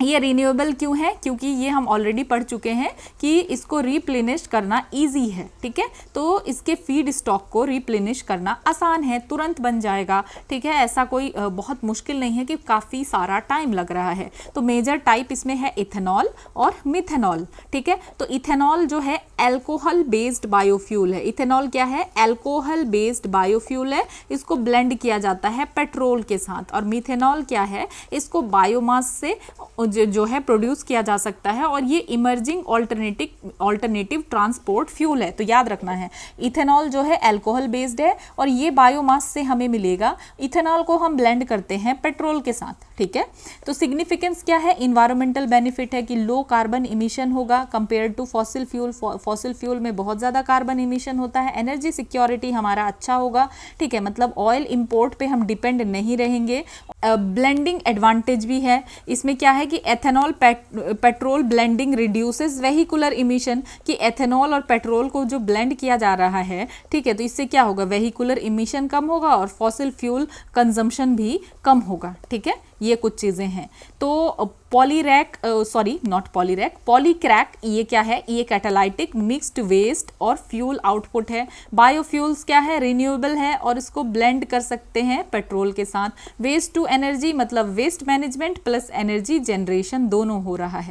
ये रिन्यूएबल क्यों है, क्योंकि ये हम ऑलरेडी पढ़ चुके हैं कि इसको रिप्लेनिश करना इजी है। ठीक है, तो इसके फीड स्टॉक को रिप्लेनिश करना आसान है, तुरंत बन जाएगा। ठीक है, ऐसा कोई बहुत मुश्किल नहीं है कि काफ़ी सारा टाइम लग रहा है। तो मेजर टाइप इसमें है इथेनॉल और मिथेनॉल। ठीक है, तो इथेनॉल जो है एल्कोहल बेस्ड बायोफ्यूल है। इथेनॉल क्या है, एल्कोहल बेस्ड बायोफ्यूल है, इसको ब्लेंड किया जाता है पेट्रोल के साथ। और मिथेनॉल क्या है, इसको बायोमास से जो है प्रोड्यूस किया जा सकता है और ये इमर्जिंग ऑल्टरनेटिव ट्रांसपोर्ट फ्यूल है। तो याद रखना है, इथेनॉल जो है अल्कोहल बेस्ड है और ये बायोमास से हमें मिलेगा। इथेनॉल को हम ब्लेंड करते हैं पेट्रोल के साथ। ठीक है, तो सिग्निफिकेंस क्या है, इन्वायरमेंटल बेनिफिट है कि लो कार्बन इमिशन होगा compare to fossil fuel. Fossil fuel में बहुत ज़्यादा कार्बन इमिशन होता है। एनर्जी सिक्योरिटी हमारा अच्छा होगा। ठीक है, मतलब ऑयल इंपोर्ट पे हम डिपेंड नहीं रहेंगे। ब्लेंडिंग एडवांटेज भी है, इसमें क्या है कि ethanol petrol blending reduces vehicular emission, कि एथेनॉल और पेट्रोल को जो ब्लेंड किया जा रहा है, ठीक है, तो इससे क्या होगा, वेहिकुलर इमिशन कम होगा और फॉसिल फ्यूल कंजम्पशन भी कम होगा। ठीक है, ये कुछ चीज़ें हैं। तो पॉलीक्रैक ये क्या है, ये कैटालाइटिक मिक्स्ड वेस्ट और फ्यूल आउटपुट है। बायोफ्यूल्स क्या है, रिन्यूएबल है और इसको ब्लेंड कर सकते हैं पेट्रोल के साथ। वेस्ट टू एनर्जी मतलब waste management plus energy generation दोनों हो रहा है।